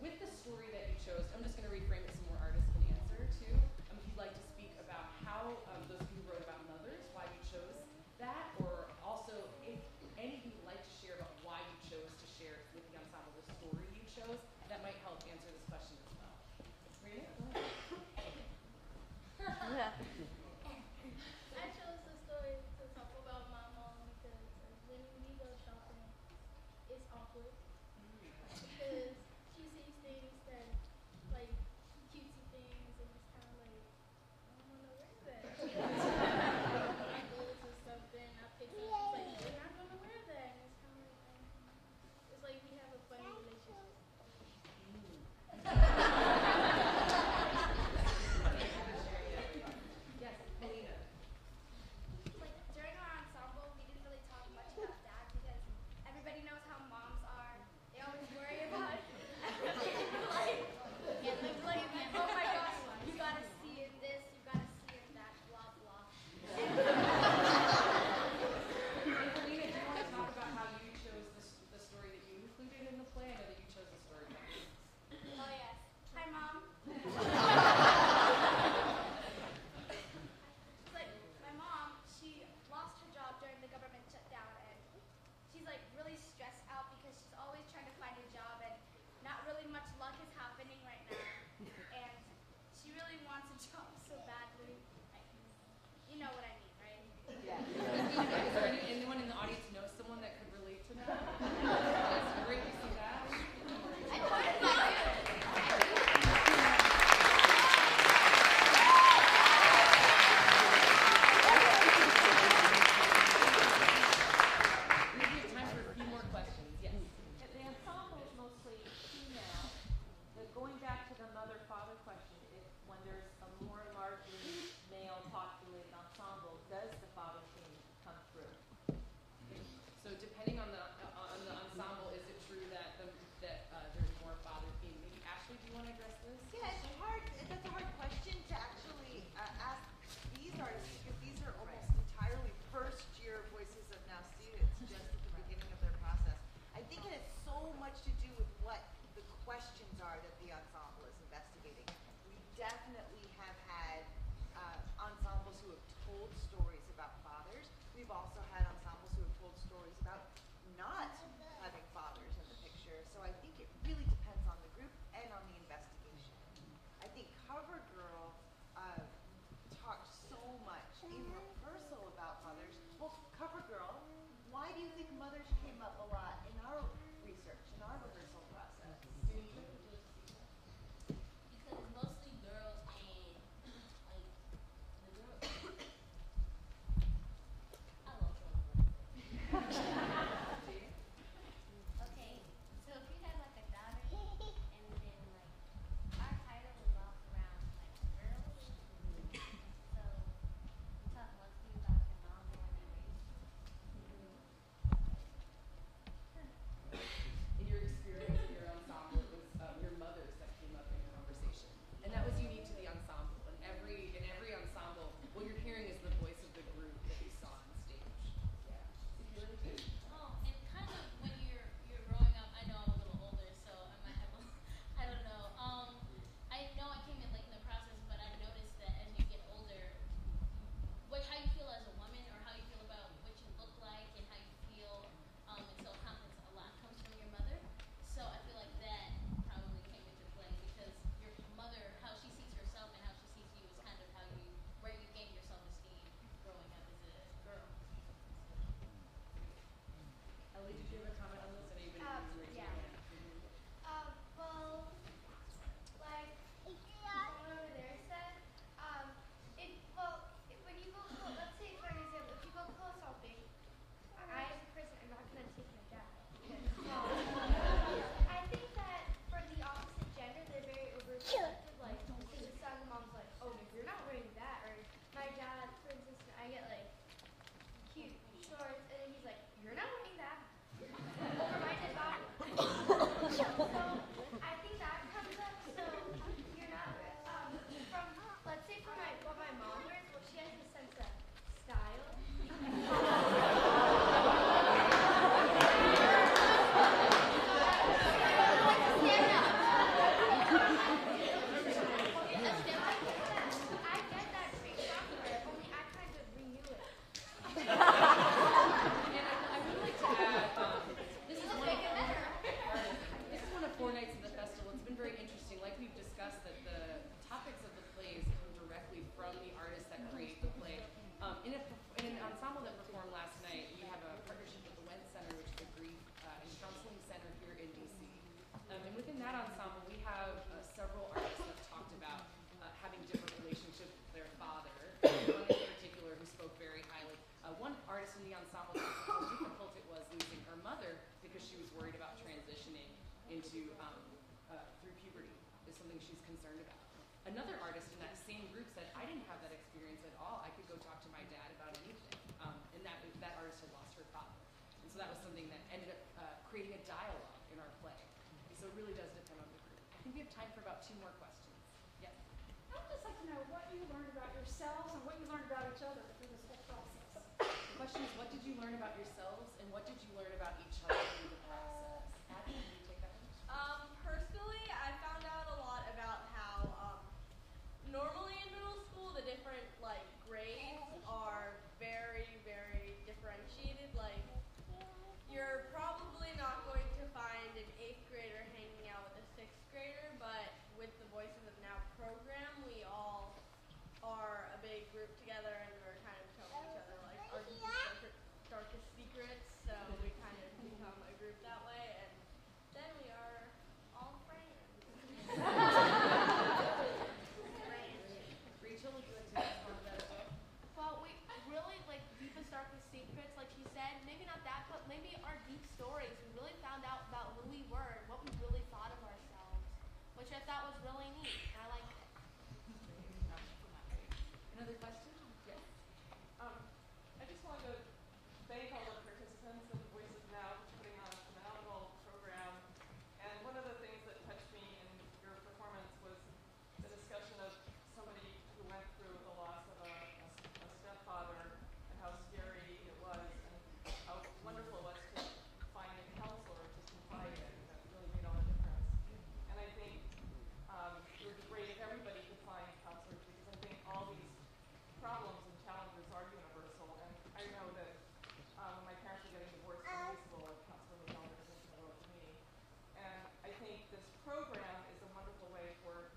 with the story that you chose, I'm just going to reframe it so more artists can answer too. If you'd like to speak about how those of you who wrote about mothers, why you chose that, or also if anything you'd like to share about why you chose to share with the ensemble the story you chose, that might help answer this question as well. Rena, go ahead. I chose the story to talk about my mom because when we go shopping, it's awkward. Because she sees things that, like, cutesy things, and it's kind of like, I don't want to wear that. She has clothes or something, I pick it up, she's like, you're not going to wear that. And it's kind of like, it's like we have a funny relationship. Yes, Melina. Like during our ensemble, we didn't really talk much about dad because everybody knows how moms are. so much to do with what the questions are that the ensemble is investigating. We definitely have had ensembles who have told stories about fathers. We've also had ensembles who have told stories about not having fathers in the picture. So I think it really depends on the group and on the investigation. I think Covergirl talked so much in rehearsal about mothers. Well, Covergirl, why do you think mothers came up a lot in our research, in our rehearsal process? Because mostly girls and like the girls. I love girls. Okay, so if you had like a daughter and then like our title revolves around like girls. So we talk mostly about your mom and when they raised you. In your experience in your ensemble, it was your mothers that came up in conversation, and that was unique to the ensemble. In every ensemble, what you're hearing is the voice of the group that you saw on stage. Yeah. Oh, and kind of when you're growing up, I know I'm a little older, so I might have I don't know. I know I came in late in the process, but I've noticed that as you get older, how you feel as a woman or how you feel about what you look like and how you feel and self-confidence, a lot comes from your mother. So I feel like that probably came into play because your mother, how she sees herself and how she sees you is kind of where you gain your self-esteem growing up as a girl. Ellie, did you have a comment on this? I know you've been raising your Yeah. hand. Well, like someone over there said, when you go close, let's say for an example, if you go close shopping, I as a person, I'm not gonna take my dad. I think that for the opposite gender, they're very overprotective. Like, because the son, the mom's like, oh, no, you're not wearing that. Or my dad, for instance, I get like cute shorts, and then he's like, you're not wearing that. Over my dead body. So I think that comes up. So you're not from, let's say for what my mom wears. Well, she has a sense of style. I get that trait from her, only I kind of renew it. And I would like to add, this is one of 4 nights of the festival. It's been very interesting. Like we've discussed, that the topics of the plays come directly from the artists that create the play. In an ensemble that performed last night, we have a partnership with the Mead Center, which is a grief and counseling center here in DC. And within that ensemble, we have several artists that have talked about having different relationships with their father. One in particular who spoke very highly. One artist in the ensemble talked about how difficult it was losing her mother because she was worried about transitioning into through puberty is something she's concerned about. Another artist in that same group said, I didn't have that experience at all. I could go talk to my dad about anything. And that artist had lost her father. And so that was something that ended up creating a dialogue in our play. So it really does depend on the group. I think we have time for about 2 more questions. Yes? I would just like to know what you learned about yourselves and what you learned about each other through this whole process. The question is, what did you learn about yourselves and what did you learn about each other through the process? Abby, can you take that one? Personally, I found out a lot about how normally in middle school the different like grades are very, very differentiated. Like you're probably not going to find an 8th grader hanging out with a 6th grader, but with the Voices of Now program, we all are a big group together and we're kind of telling each other like our darkest secrets. So we kind of become a program is a wonderful way for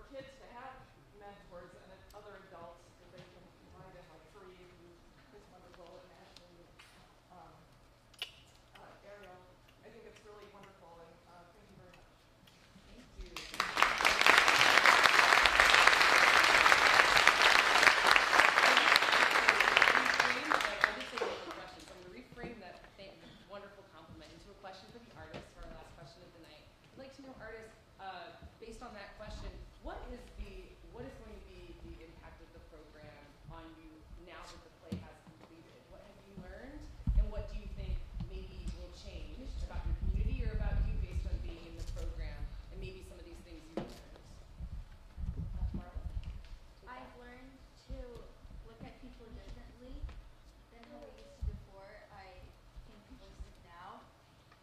kids to have mentors and other adults that they can confide in, like Fareed, who is wonderful, and Ashley, Ariel. I think it's really wonderful, and thank you very much. Thank you. I'm going to reframe that wonderful compliment into a question for the artist, for our last question of the night. I'd like to know, artist, based on that question, what is going to be the impact of the program on you now that the play has completed? What have you learned, and what do you think maybe will change about your community or about you based on being in the program, and maybe some of these things you learned? Marla? I've learned to look at people differently than how I used to before I came to Voices Now.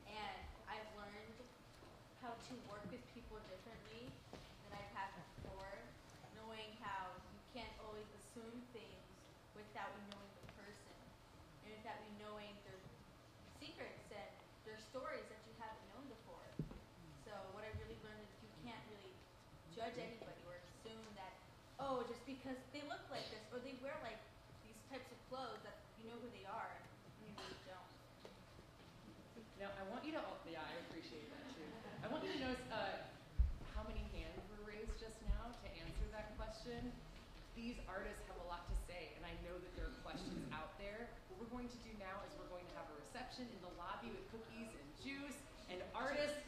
And I've learned how to work with people differently than I've had before, knowing how you can't always assume things without knowing the person, and without knowing their secrets and their stories that you haven't known before. So what I really learned is you can't really judge anybody or assume that, oh, just because they look like this or they wear like these types of clothes that you know who they are, and you really don't. Now, I want you to, yeah, I appreciate that too. I want you to notice how many hands were raised just now to answer that question. These artists have a lot to say, and I know that there are questions out there. What we're going to do now is we're going to have a reception in the lobby with cookies and juice, and artists